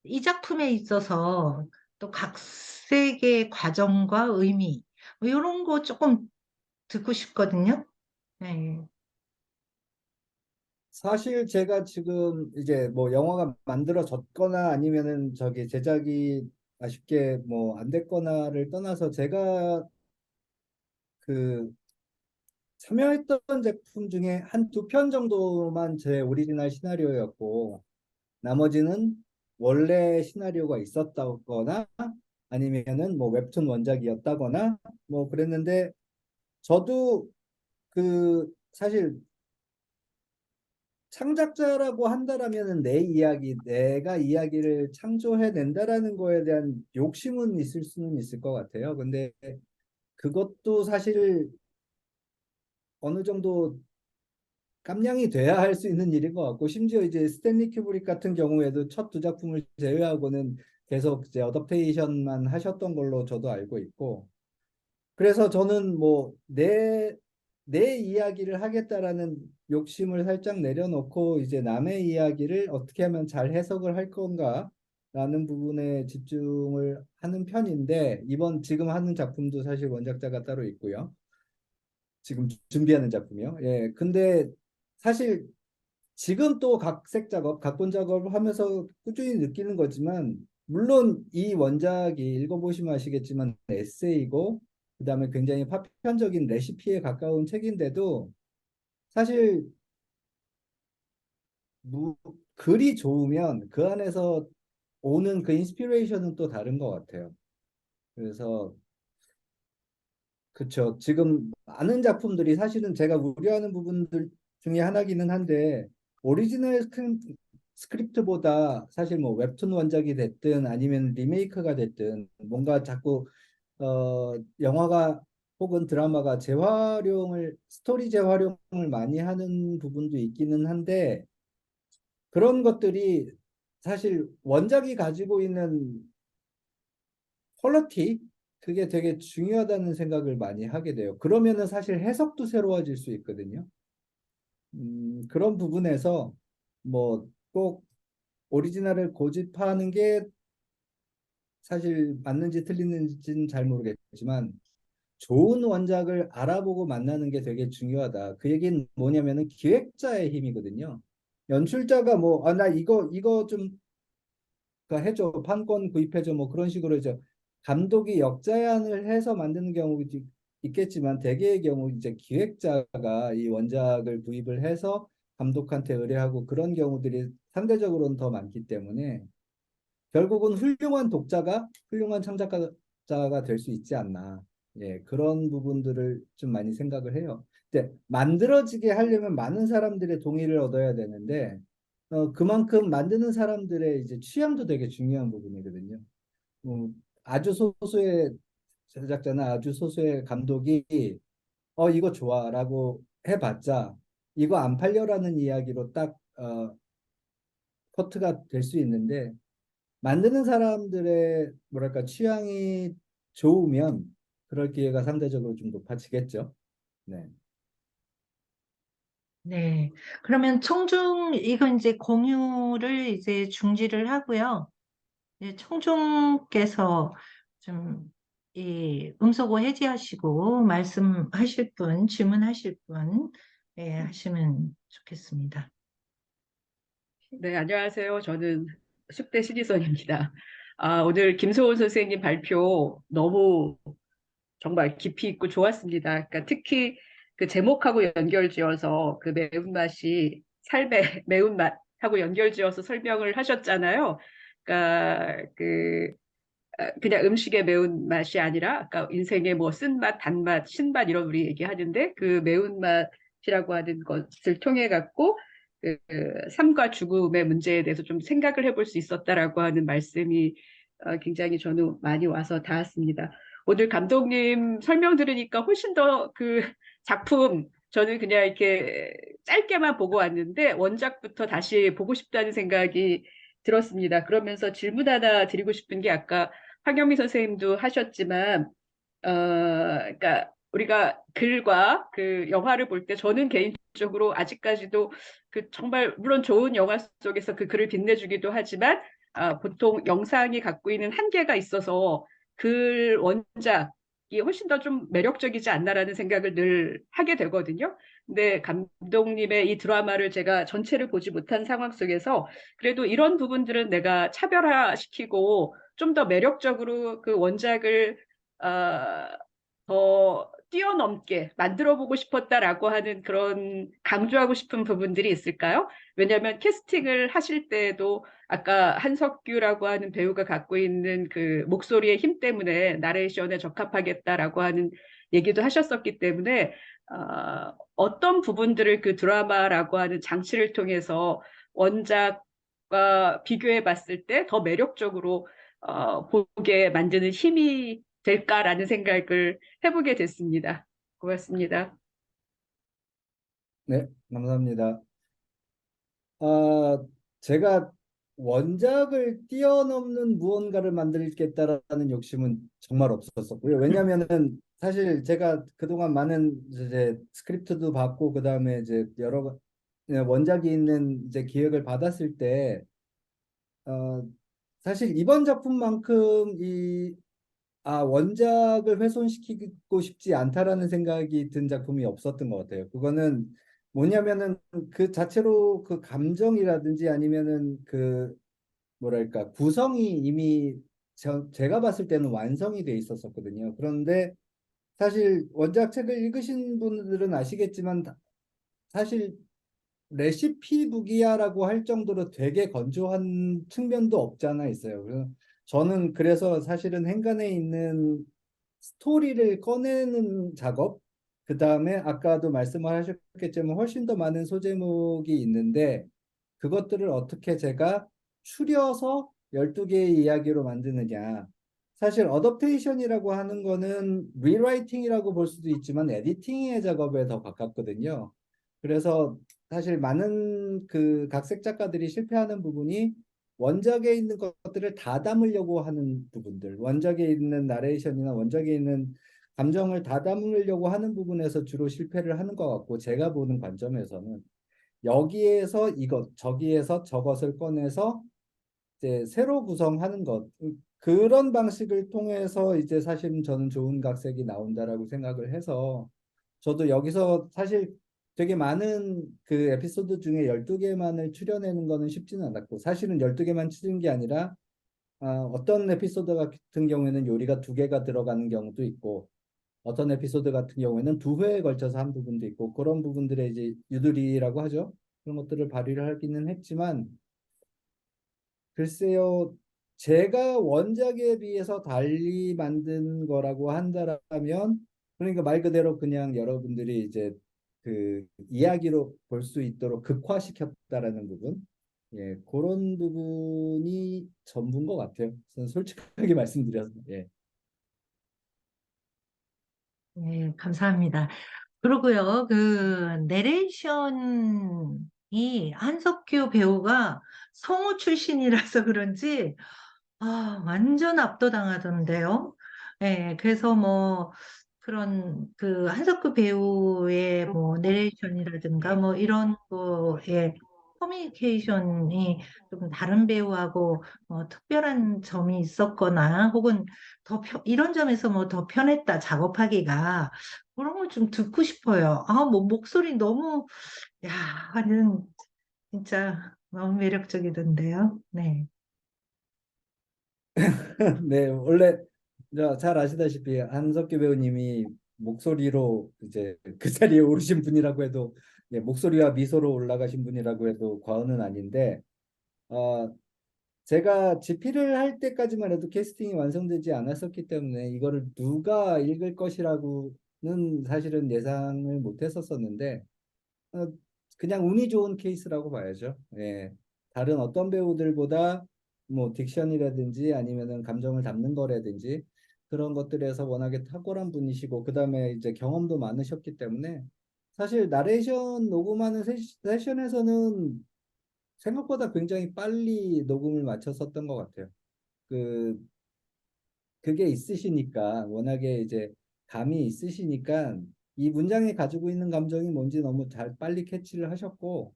이 작품에 있어서 또 각색의 과정과 의미 뭐 이런 거 조금 듣고 싶거든요. 네. 사실 제가 지금 이제 뭐 영화가 만들어졌거나 아니면은 저기 제작이 아쉽게 뭐 안 됐거나를 떠나서 제가 그 참여했던 제품 중에 한 두 편 정도만 제 오리지널 시나리오였고 나머지는 원래 시나리오가 있었다거나 아니면은 뭐 웹툰 원작이었다거나 뭐 그랬는데 저도 그 사실 창작자라고 한다라면은 내 이야기, 내가 이야기를 창조해낸다라는 거에 대한 욕심은 있을 수는 있을 것 같아요. 근데 그것도 사실 어느 정도 깜냥이 돼야 할 수 있는 일인 것 같고, 심지어 이제 스탠리 큐브릭 같은 경우에도 첫 두 작품을 제외하고는 계속 이제 어댑테이션만 하셨던 걸로 저도 알고 있고, 그래서 저는 뭐 내 이야기를 하겠다라는 욕심을 살짝 내려놓고 이제 남의 이야기를 어떻게 하면 잘 해석을 할 건가라는 부분에 집중을 하는 편인데 이번 지금 하는 작품도 사실 원작자가 따로 있고요. 지금 준비하는 작품이요. 예. 근데 사실 지금 또 각색 작업, 각본 작업을 하면서 꾸준히 느끼는 거지만, 물론 이 원작이 읽어보시면 아시겠지만 에세이고, 그 다음에 굉장히 파편적인 레시피에 가까운 책인데도 사실 무, 글이 좋으면 그 안에서 오는 그 인스피레이션은 또 다른 것 같아요. 그래서 그쵸. 지금 많은 작품들이 사실은 제가 우려하는 부분들 중에 하나기는 한데 오리지널 스크립트보다 사실 뭐 웹툰 원작이 됐든 아니면 리메이크가 됐든 뭔가 자꾸 영화가 혹은 드라마가 재활용을 스토리 재활용을 많이 하는 부분도 있기는 한데 그런 것들이 사실 원작이 가지고 있는 퀄리티 그게 되게 중요하다는 생각을 많이 하게 돼요. 그러면은 사실 해석도 새로워질 수 있거든요. 그런 부분에서 뭐 꼭 오리지널을 고집하는 게 사실 맞는지 틀리는지는 잘 모르겠지만 좋은 원작을 알아보고 만나는 게 되게 중요하다. 그 얘기는 뭐냐면은 기획자의 힘이거든요. 연출자가 뭐, 나 이거 좀 해줘, 판권 구입해줘, 뭐 그런 식으로 이제 감독이 역자안을 해서 만드는 경우도 있겠지만 대개의 경우 이제 기획자가 이 원작을 구입을 해서 감독한테 의뢰하고 그런 경우들이 상대적으로는 더 많기 때문에 결국은 훌륭한 독자가 훌륭한 창작자가 될 수 있지 않나. 예, 그런 부분들을 좀 많이 생각을 해요. 근데 만들어지게 하려면 많은 사람들의 동의를 얻어야 되는데 그만큼 만드는 사람들의 이제 취향도 되게 중요한 부분이거든요. 아주 소수의 제작자나 아주 소수의 감독이 이거 좋아라고 해봤자 이거 안 팔려라는 이야기로 딱 커트가 될 수 있는데 만드는 사람들의 뭐랄까 취향이 좋으면 그럴 기회가 상대적으로 좀 높아지겠죠. 네. 네. 그러면 이건 이제 공유를 이제 중지를 하고요. 이제 청중께서 좀 이 음소거 해지하시고 말씀하실 분, 질문하실 분, 예, 하시면 좋겠습니다. 네, 안녕하세요. 저는 10대 신희선입니다. 오늘 김소원 선생님 발표 너무 정말 깊이 있고 좋았습니다. 그러니까 특히 그 제목하고 연결지어서 그 매운맛이 삶의 매운맛하고 연결지어서 설명을 하셨잖아요. 그러니까 그냥 음식의 매운맛이 아니라 아까 인생의 뭐 쓴맛, 단맛, 신맛 이런 우리 얘기하는데 그 매운맛이라고 하는 것을 통해 갖고 삶과 죽음의 문제에 대해서 좀 생각을 해볼 수 있었다라고 하는 말씀이 굉장히 저는 많이 와서 닿았습니다. 오늘 감독님 설명 들으니까 훨씬 더 그 작품 저는 그냥 이렇게 짧게만 보고 왔는데 원작부터 다시 보고 싶다는 생각이 들었습니다. 그러면서 질문 하나 드리고 싶은 게 아까 황영미 선생님도 하셨지만 그러니까 우리가 글과 그 영화를 볼 때 저는 개인적으로 아직까지도 그 정말 물론 좋은 영화 속에서 그 글을 빛내주기도 하지만 보통 영상이 갖고 있는 한계가 있어서 글 원작이 훨씬 더 좀 매력적이지 않나라는 생각을 늘 하게 되거든요. 근데 감독님의 이 드라마를 제가 전체를 보지 못한 상황 속에서 그래도 이런 부분들은 내가 차별화시키고 좀 더 매력적으로 그 원작을 더 뛰어넘게 만들어 보고 싶었다라고 하는 그런 강조하고 싶은 부분들이 있을까요? 왜냐하면 캐스팅을 하실 때도 아까 한석규라고 하는 배우가 갖고 있는 그 목소리의 힘 때문에 나레이션에 적합하겠다라고 하는 얘기도 하셨었기 때문에 어떤 부분들을 그 드라마라고 하는 장치를 통해서 원작과 비교해 봤을 때 더 매력적으로 보게 만드는 힘이 될까라는 생각을 해보게 됐습니다. 고맙습니다. 네, 감사합니다. 제가 원작을 뛰어넘는 무언가를 만들겠다라는 욕심은 정말 없었었고요. 왜냐하면은 사실 제가 그동안 많은 이제 스크립트도 받고 그다음에 이제 여러 원작이 있는 이제 기획을 받았을 때 사실 이번 작품만큼 원작을 훼손시키고 싶지 않다라는 생각이 든 작품이 없었던 것 같아요. 그거는 뭐냐면은 그 자체로 그 감정이라든지 아니면은 그 뭐랄까 구성이 이미 제가 봤을 때는 완성이 돼 있었었거든요. 그런데 사실 원작 책을 읽으신 분들은 아시겠지만 사실 레시피북이야라고 할 정도로 되게 건조한 측면도 없지 않아 있어요. 저는 그래서 사실은 행간에 있는 스토리를 꺼내는 작업, 그 다음에 아까도 말씀을 하셨겠지만 훨씬 더 많은 소제목이 있는데 그것들을 어떻게 제가 추려서 12개의 이야기로 만드느냐. 사실 어댑테이션이라고 하는 거는 리라이팅이라고 볼 수도 있지만 에디팅의 작업에 더 가깝거든요. 그래서 사실 많은 그 각색 작가들이 실패하는 부분이 원작에 있는 것들을 다 담으려고 하는 부분들, 원작에 있는 나레이션이나 원작에 있는 감정을 다 담으려고 하는 부분에서 주로 실패를 하는 것 같고, 제가 보는 관점에서는 여기에서 이것, 저기에서 저것을 꺼내서 이제 새로 구성하는 것, 그런 방식을 통해서 이제 사실은 저는 좋은 각색이 나온다라고 생각을 해서 저도 여기서 사실 되게 많은 그 에피소드 중에 12개만을 추려내는 거는 쉽지는 않았고, 사실은 12개만 추린 게 아니라 어떤 에피소드 같은 경우에는 요리가 2개가 들어가는 경우도 있고, 어떤 에피소드 같은 경우에는 2회에 걸쳐서 한 부분도 있고, 그런 부분들의 이제 유두리라고 하죠. 그런 것들을 발휘를 하기는 했지만, 글쎄요, 제가 원작에 비해서 달리 만든 거라고 한다면, 그러니까 말 그대로 그냥 여러분들이 이제 그 이야기로 볼 수 있도록 극화시켰다라는 부분, 예, 그런 부분이 전부인 것 같아요. 저는 솔직하게 말씀드려서, 예. 네, 감사합니다. 그러고요, 그 내레이션이 한석규 배우가 성우 출신이라서 그런지 완전 압도당하던데요. 예, 그래서 뭐 그런 그 한석규 배우의 뭐 내레이션이라든가 뭐 이런 거에 커뮤니케이션이 좀 다른 배우하고 특별한 점이 있었거나 혹은 이런 점에서 뭐 더 편했다 작업하기가 그런 걸 좀 듣고 싶어요. 뭐 목소리 너무 야, 완전 진짜 너무 매력적이던데요. 네. 네, 원래 잘 아시다시피 한석규 배우님이 목소리로 이제 그 자리에 오르신 분이라고 해도, 예, 목소리와 미소로 올라가신 분이라고 해도 과언은 아닌데, 어, 제가 집필을 할 때까지만 해도 캐스팅이 완성되지 않았었기 때문에 이거를 누가 읽을 것이라고는 사실은 예상을 못 했었었는데, 어, 그냥 운이 좋은 케이스라고 봐야죠. 예. 다른 어떤 배우들보다 뭐 딕션이라든지 아니면은 감정을 담는 거라든지 그런 것들에서 워낙에 탁월한 분이시고 그다음에 이제 경험도 많으셨기 때문에 사실 나레이션 녹음하는 세션에서는 생각보다 굉장히 빨리 녹음을 마쳤었던 것 같아요. 그 그게 있으시니까 워낙에 이제 감이 있으시니까 이 문장이 가지고 있는 감정이 뭔지 너무 잘 빨리 캐치를 하셨고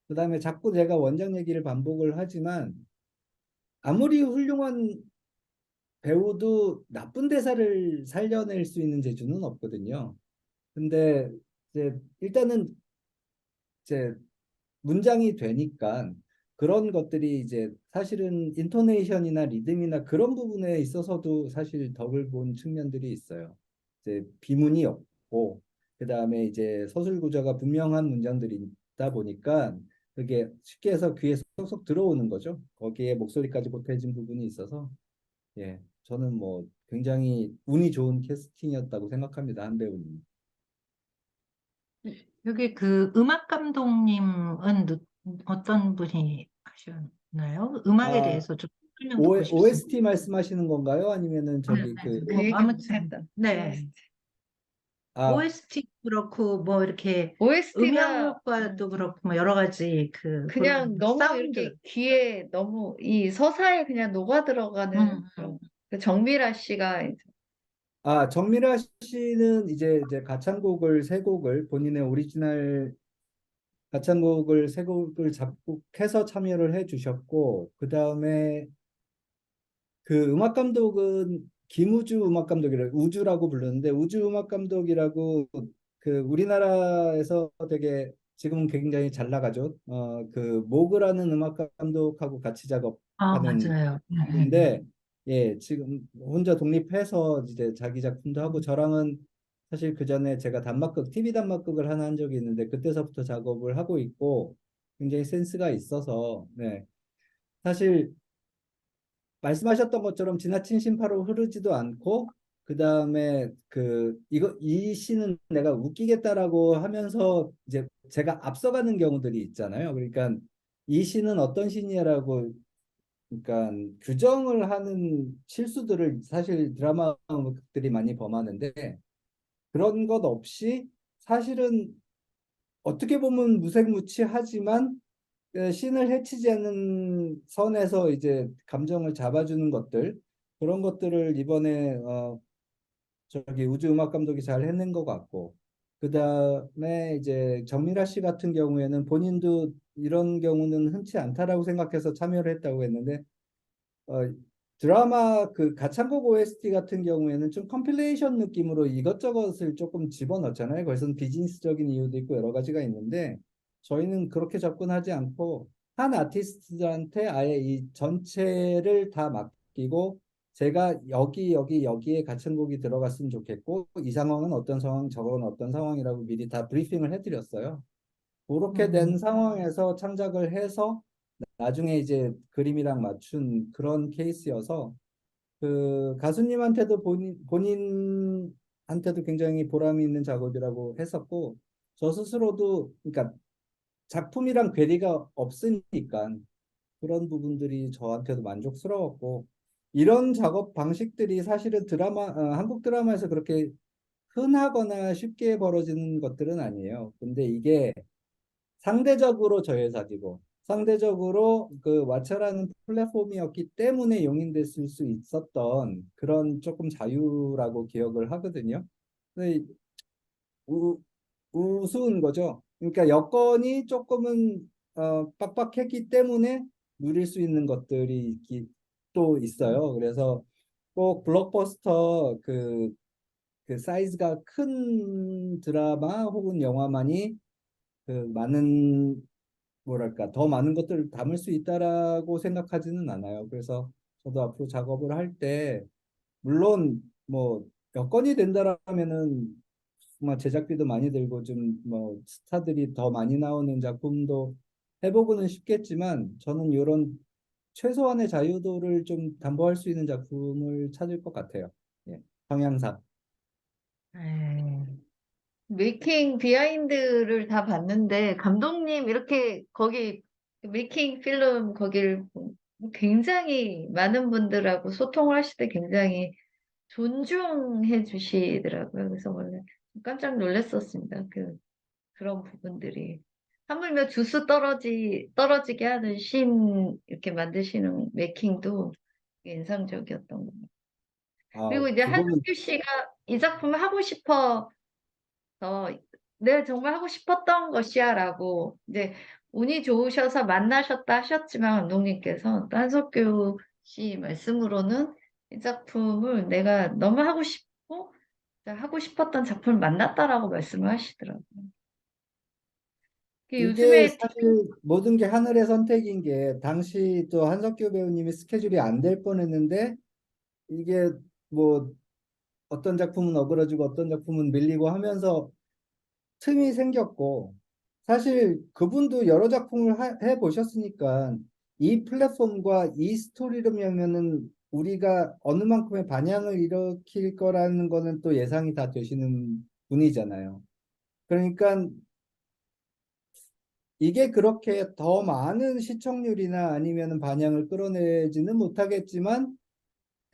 그다음에 자꾸 제가 원작 얘기를 반복을 하지만 아무리 훌륭한 배우도 나쁜 대사를 살려낼 수 있는 재주는 없거든요. 근데 이제 일단은 이제 문장이 되니까 그런 것들이 이제 사실은 인토네이션이나 리듬이나 그런 부분에 있어서도 사실 덕을 본 측면들이 있어요. 이제 비문이 없고 그다음에 이제 서술 구조가 분명한 문장들이 있다 보니까 그게 쉽게 해서 귀에 쏙쏙 들어오는 거죠. 거기에 목소리까지 보태진 부분이 있어서 예, 저는 뭐 굉장히 운이 좋은 캐스팅이었다고 생각합니다. 한 배우님. 여기 그 음악 감독님은 어떤 분이 하셨나요? 음악에 아, 대해서 좀 설명 듣고 싶습니다. OST 말씀하시는 건가요? 아니면은 네, 저기 네. 그 뭐 얘기 아무튼 했다. 네. 아, OST 그렇고 뭐 이렇게 음향 OST가 효과도 그렇고 뭐 여러 가지 그냥 그런 너무 이렇게 사운드. 귀에 너무 이 서사에 그냥 녹아 들어가는 음. 그 정미라 씨가 정미라 씨는 이제 가창곡을 세 곡을 본인의 오리지널 가창곡을 세 곡을 작곡해서 참여를 해 주셨고 그다음에 그 음악 감독은 김우주 음악 감독이라고 우주라고 부르는데 우주 음악 감독이라고 그 우리나라에서 되게 지금은 굉장히 잘 나가죠. 그 모그라는 음악 감독하고 같이 아, 작업하는 맞아요. 분인데 예, 지금 혼자 독립해서 이제 자기 작품도 하고 저랑은 사실 그 전에 제가 단막극 TV 단막극을 하나 한 적이 있는데 그때서부터 작업을 하고 있고 굉장히 센스가 있어서 네. 사실 말씀하셨던 것처럼 지나친 심파로 흐르지도 않고 그 다음에 이 시는 내가 웃기겠다라고 하면서 이제 제가 앞서가는 경우들이 있잖아요. 그러니까 이 시는 어떤 시냐라고 그러니까 규정을 하는 실수들을 사실 드라마들이 많이 범하는데 그런 것 없이 사실은 어떻게 보면 무색무취하지만 신을 해치지 않는 선에서 이제 감정을 잡아주는 것들 그런 것들을 이번에 저기 우주 음악 감독이 잘 해낸 것 같고 그다음에 이제 정미라 씨 같은 경우에는 본인도 이런 경우는 흔치 않다라고 생각해서 참여를 했다고 했는데 어, 드라마 그 가창곡 OST 같은 경우에는 좀 컴필레이션 느낌으로 이것저것을 조금 집어넣잖아요. 거기서는 비즈니스적인 이유도 있고 여러 가지가 있는데 저희는 그렇게 접근하지 않고 한 아티스트한테 아예 이 전체를 다 맡기고 제가 여기에 가창곡이 들어갔으면 좋겠고 이 상황은 어떤 상황, 저건 어떤 상황이라고 미리 다 브리핑을 해드렸어요. 그렇게 된 음. 상황에서 창작을 해서 나중에 이제 그림이랑 맞춘 그런 케이스여서 그 가수님한테도 본인한테도 굉장히 보람이 있는 작업이라고 했었고 저 스스로도 그러니까 작품이랑 괴리가 없으니까 그런 부분들이 저한테도 만족스러웠고 이런 작업 방식들이 사실은 한국 드라마에서 그렇게 흔하거나 쉽게 벌어지는 것들은 아니에요. 근데 이게 상대적으로 저예사지고 상대적으로 그 왓챠라는 플랫폼이었기 때문에 용인됐을 수 있었던 그런 조금 자유라고 기억을 하거든요. 근데 우, 우스운 거죠. 그러니까 여건이 조금은 빡빡했기 때문에 누릴 수 있는 것들이 또 있어요. 그래서 꼭 블록버스터 그 사이즈가 큰 드라마 혹은 영화만이 그 많은 뭐랄까 더 많은 것들을 담을 수 있다라고 생각하지는 않아요. 그래서 저도 앞으로 작업을 할 때 물론 뭐 여건이 된다라면은 정말 제작비도 많이 들고 좀 뭐 스타들이 더 많이 나오는 작품도 해보고는 싶겠지만 저는 이런 최소한의 자유도를 좀 담보할 수 있는 작품을 찾을 것 같아요. 예, 방향상. 네. 메이킹 비하인드를 다 봤는데 감독님 이렇게 거기 메이킹 필름 거기를 굉장히 많은 분들하고 소통을 하실 때 굉장히 존중해 주시더라고요. 그래서 원래 깜짝 놀랐었습니다. 그런 부분들이. 하물며 주스 떨어지게 하는 씬 이렇게 만드시는 메이킹도 되게 인상적이었던 것 같아요. 아, 그리고 이제 그거는 한석규 씨가 이 작품을 하고 싶어서 내가 정말 하고 싶었던 것이야라고 이제 운이 좋으셔서 만나셨다 하셨지만 감독님께서 또 한석규 씨 말씀으로는 이 작품을 내가 너무 하고 싶고 하고 싶었던 작품을 만났다라고 말씀을 하시더라고요. 이게 요즘에 사실 모든 게 하늘의 선택인 게 당시 또 한석규 배우님이 스케줄이 안 될 뻔했는데 이게 뭐 어떤 작품은 어그러지고 어떤 작품은 밀리고 하면서 틈이 생겼고 사실 그분도 여러 작품을 해보셨으니까 이 플랫폼과 이 스토리라면은 우리가 어느 만큼의 반향을 일으킬 거라는 거는 또 예상이 다 되시는 분이잖아요. 그러니까 이게 그렇게 더 많은 시청률이나 아니면 반향을 끌어내지는 못하겠지만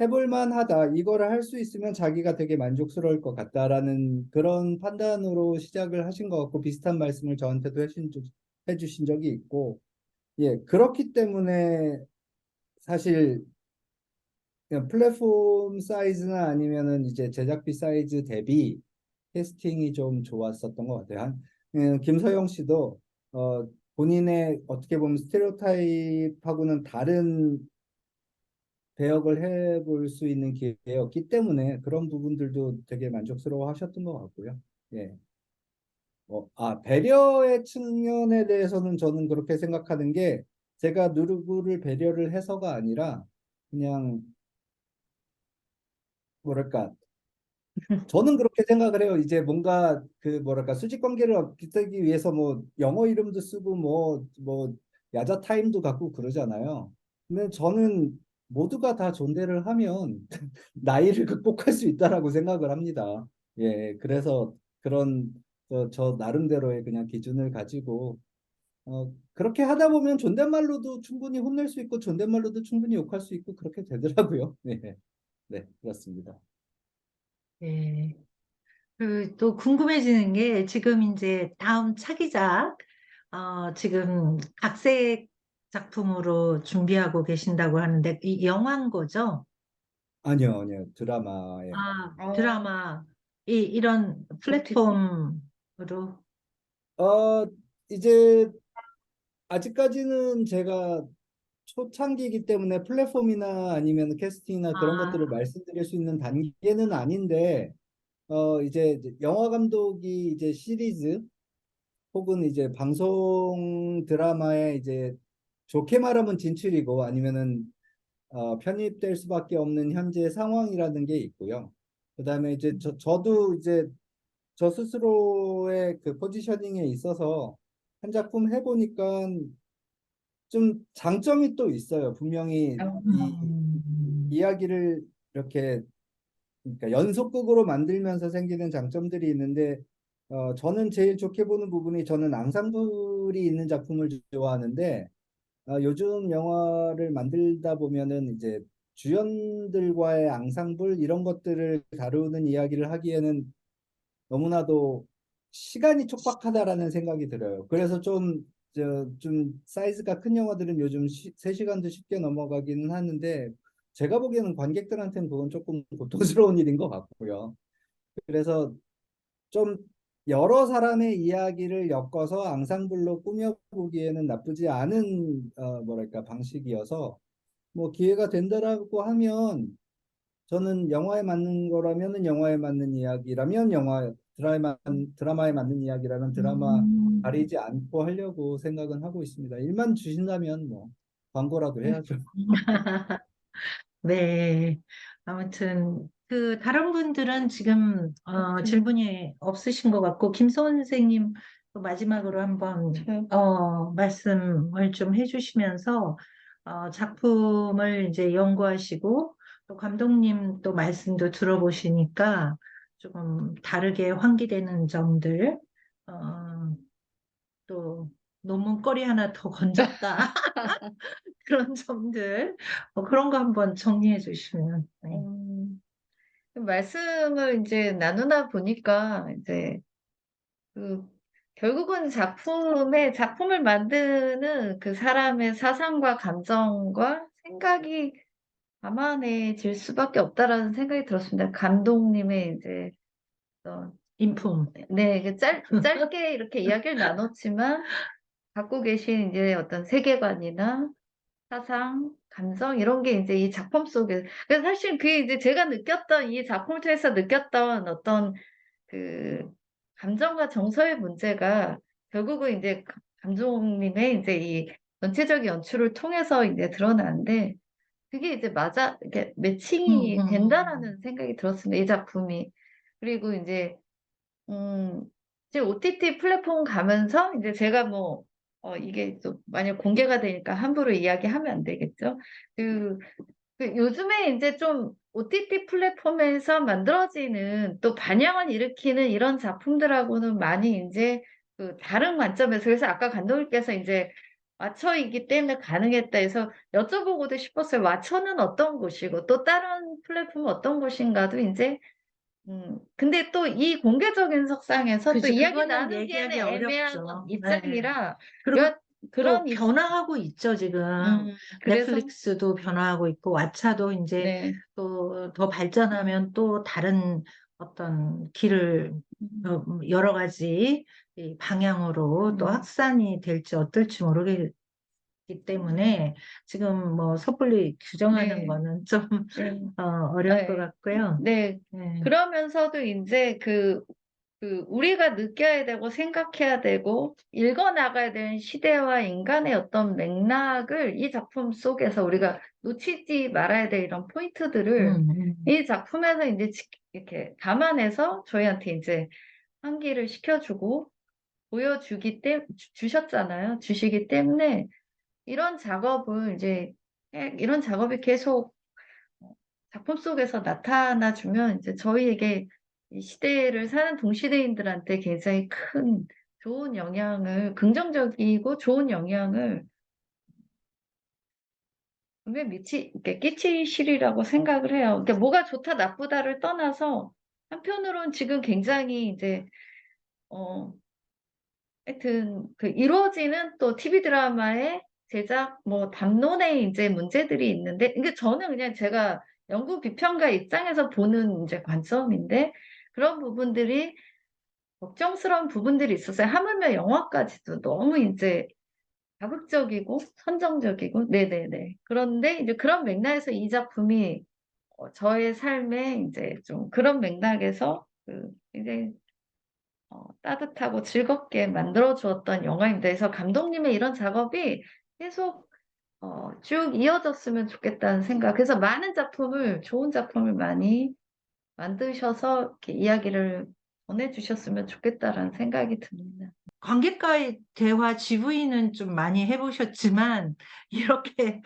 해볼 만하다. 이거를 할 수 있으면 자기가 되게 만족스러울 것 같다라는 그런 판단으로 시작을 하신 것 같고 비슷한 말씀을 저한테도 해주신 적이 있고 예, 그렇기 때문에 사실 그냥 플랫폼 사이즈나 아니면은 이제 제작비 사이즈 대비 캐스팅이 좀 좋았었던 것 같아요. 김서영 씨도 본인의 어떻게 보면 스테레오타입하고는 다른 배역을 해볼 수 있는 기회였기 때문에 그런 부분들도 되게 만족스러워 하셨던 것 같고요. 예. 배려의 측면에 대해서는 저는 그렇게 생각하는 게 제가 누구를 배려를 해서가 아니라 그냥 뭐랄까 저는 그렇게 생각을 해요. 이제 뭔가 그 뭐랄까 수직 관계를 얻기 위해서 뭐 영어 이름도 쓰고 뭐 야자 타임도 갖고 그러잖아요. 근데 저는 모두가 다 존대를 하면 나이를 극복할 수 있다라고 생각을 합니다. 예, 그래서 그런 저 나름대로의 그냥 기준을 가지고 그렇게 하다 보면 존댓말로도 충분히 혼낼 수 있고 존댓말로도 충분히 욕할 수 있고 그렇게 되더라고요. 네, 네, 그렇습니다. 네. 또 궁금해지는 게 지금 이제 다음 차기작, 지금 각색 작품으로 준비하고 계신다고 하는데, 이 영화인 거죠? 아니요, 아니요. 드라마에. 어, 드라마, 이런 플랫폼으로. 어, 이제 아직까지는 제가 초창기이기 때문에 플랫폼이나 아니면 캐스팅이나 그런 아, 것들을 말씀드릴 수 있는 단계는 아닌데, 이제 영화 감독이 이제 시리즈 혹은 이제 방송 드라마에 이제 좋게 말하면 진출이고 아니면은 편입될 수밖에 없는 현재 상황이라는 게 있고요. 그다음에 이제 저도 이제 저 스스로의 그 포지셔닝에 있어서 한 작품 해보니까 좀 장점이 또 있어요. 분명히 이 음, 이야기를 이렇게 그러니까 연속극으로 만들면서 생기는 장점들이 있는데 저는 제일 좋게 보는 부분이 저는 앙상블이 있는 작품을 좋아하는데 요즘 영화를 만들다 보면은 이제 주연들과의 앙상블 이런 것들을 다루는 이야기를 하기에는 너무나도 시간이 촉박하다라는 생각이 들어요. 그래서 좀 사이즈가 큰 영화들은 요즘 3시간도 쉽게 넘어가기는 하는데 제가 보기에는 관객들한테는 그건 조금 고통스러운 일인 것 같고요. 그래서 좀 여러 사람의 이야기를 엮어서 앙상블로 꾸며보기에는 나쁘지 않은 뭐랄까 방식이어서 뭐 기회가 된다라고 하면 저는 영화에 맞는 거라면은 영화에 맞는 이야기라면 드라마에 맞는 이야기라면 드라마 음. 가리지 않고 하려고 생각은 하고 있습니다. 일만 주신다면 뭐 광고라도 해야죠. 네. 아무튼, 다른 분들은 지금, 질문이 없으신 것 같고, 김소은 선생님, 또 마지막으로 한번, 말씀을 좀 해주시면서, 작품을 이제 연구하시고, 또 감독님 또 말씀도 들어보시니까, 조금 다르게 환기되는 점들, 어, 또, 논문거리 하나 더 건졌다. 그런 점들, 그런 거 한번 정리해 주시면. 네. 말씀을 이제 나누다 보니까 이제 그 결국은 작품을 만드는 그 사람의 사상과 감정과 생각이 담아내질 수밖에 없다라는 생각이 들었습니다. 감독님의 이제 어떤 인품. 네, 짧게 이렇게 이야기를 나눴지만 갖고 계신 이제 어떤 세계관이나 사상, 감정 이런 게 이제 이 작품 속에 그래서 사실 그게 이제 제가 느꼈던 이 작품을 통해서 느꼈던 어떤 그 감정과 정서의 문제가 결국은 이제 감독님의 이제 이 전체적인 연출을 통해서 이제 드러나는데 그게 이제 이게 매칭이 된다라는 생각이 들었습니다. 이 작품이. 그리고 음, 이제 OTT 플랫폼 가면서 이제 제가 뭐, 이게 또 만약 공개가 되니까 함부로 이야기하면 안 되겠죠. 그, 요즘에 이제 좀 OTT 플랫폼에서 만들어지는 또 반향을 일으키는 이런 작품들하고는 많이 이제 그 다른 관점에서 그래서 아까 감독님께서 이제 왓챠이기 때문에 가능했다 해서 여쭤보고도 싶었어요. 왓챠는 어떤 곳이고 또 다른 플랫폼은 어떤 곳인가도 이제 근데 또 이 공개적인 석상에서 또 그치, 이야기 그거는 나누기에는 얘기하기 애매한 어렵죠. 네. 입장이라 그리고 그런 또 변화하고 있죠, 지금. 그래서 넷플릭스도 변화하고 있고, 왓챠도 이제 네. 또 더 발전하면 또 다른 어떤 길을 여러 가지 이 방향으로 또 음, 확산이 될지 어떨지 모르겠기 때문에 지금 뭐 섣불리 규정하는 네. 거는 좀 네. 어려울 것 네. 같고요. 네. 네. 그러면서도 이제 우리가 느껴야 되고 생각해야 되고 읽어나가야 되는 시대와 인간의 어떤 맥락을 이 작품 속에서 우리가 놓치지 말아야 될 이런 포인트들을 이 작품에서 이제 이렇게 담아내서 저희한테 이제 상기를 시켜주고 주셨잖아요. 주시기 때문에 이런 작업이 계속 작품 속에서 나타나주면 이제 저희에게 이 시대를 사는 동시대인들한테 굉장히 긍정적이고 좋은 영향을 분명히 이렇게 끼치시리라고 생각을 해요. 그러니까 뭐가 좋다, 나쁘다를 떠나서 한편으로는 지금 굉장히 이제, 어, 하여튼 이루어지는 또 TV 드라마의 제작 뭐 담론에 이제 문제들이 있는데 이게 저는 그냥 제가 연구 비평가 입장에서 보는 이제 관점인데 그런 부분들이 걱정스러운 부분들이 있었어요. 하물며 영화까지도 너무 이제 자극적이고 선정적이고 네네네. 그런데 이제 그런 맥락에서 이 작품이 저의 삶에 이제 좀 그런 맥락에서 이제 따뜻하고 즐겁게 만들어 주었던 영화입니다. 그래서 감독님의 이런 작업이 계속 쭉 이어졌으면 좋겠다는 생각. 그래서 좋은 작품을 많이 만드셔서 이렇게 이야기를 전해주셨으면 좋겠다라는 생각이 듭니다. 관객과의 대화 GV는 좀 많이 해보셨지만 이렇게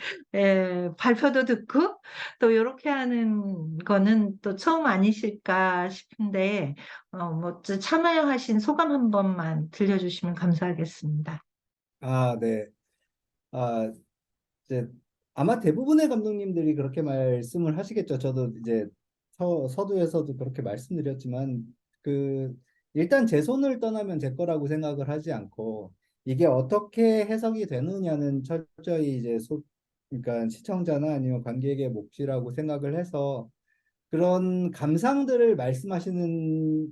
발표도 듣고 또 이렇게 하는 거는 또 처음 아니실까 싶은데 뭐 참여하신 소감 한 번만 들려주시면 감사하겠습니다. 아, 네. 아, 이제 아마 대부분의 감독님들이 그렇게 말씀을 하시겠죠. 저도 이제 서두에서도 그렇게 말씀드렸지만 그 일단 제 손을 떠나면 제 거라고 생각을 하지 않고 이게 어떻게 해석이 되느냐는 철저히 이제 그러니까 시청자나 아니면 관객의 몫이라고 생각을 해서 그런 감상들을 말씀하시는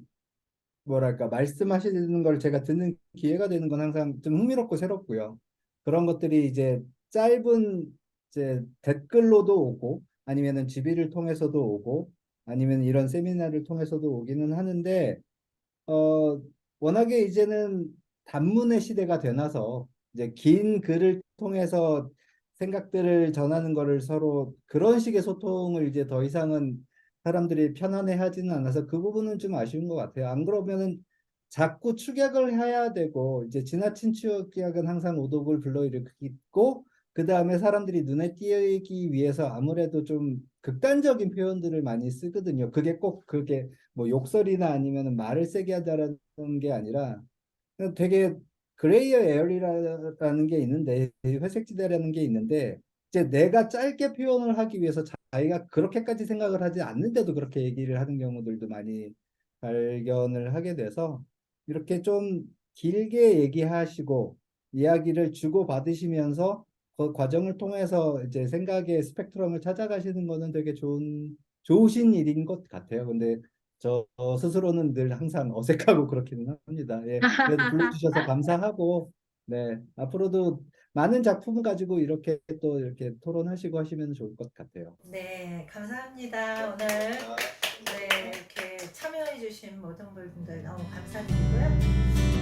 걸 제가 듣는 기회가 되는 건 항상 좀 흥미롭고 새롭고요. 그런 것들이 이제 짧은 이제 댓글로도 오고 아니면은 GB를 통해서도 오고 아니면 이런 세미나를 통해서도 오기는 하는데 어 워낙에 이제는 단문의 시대가 되나서 이제 긴 글을 통해서 생각들을 전하는 거를 서로 그런 식의 소통을 이제 더 이상은 사람들이 편안해 하지는 않아서 그 부분은 좀 아쉬운 것 같아요. 안 그러면은 자꾸 축약을 해야 되고 이제 지나친 축약은 항상 오독을 불러일으키고 그 다음에 사람들이 눈에 띄기 위해서 아무래도 좀 극단적인 표현들을 많이 쓰거든요. 그게 뭐 욕설이나 아니면 말을 세게 하자라는 게 아니라 그냥 되게 그레이어 에어리라는 게 있는데 회색지대라는 게 있는데 이제 내가 짧게 표현을 하기 위해서 자기가 그렇게까지 생각을 하지 않는데도 그렇게 얘기를 하는 경우들도 많이 발견을 하게 돼서 이렇게 좀 길게 얘기하시고 이야기를 주고받으시면서 그 과정을 통해서 이제 생각의 스펙트럼을 찾아가시는 거는 되게 좋으신 일인 것 같아요. 근데 저 스스로는 늘 항상 어색하고 그렇기는 합니다. 예, 그래도 불러주셔서 감사하고, 네, 앞으로도 많은 작품 가지고 이렇게 또 이렇게 토론하시고 하시면 좋을 것 같아요. 네, 감사합니다. 오늘 네, 이렇게 참여해주신 모든 분들 너무 감사드리고요.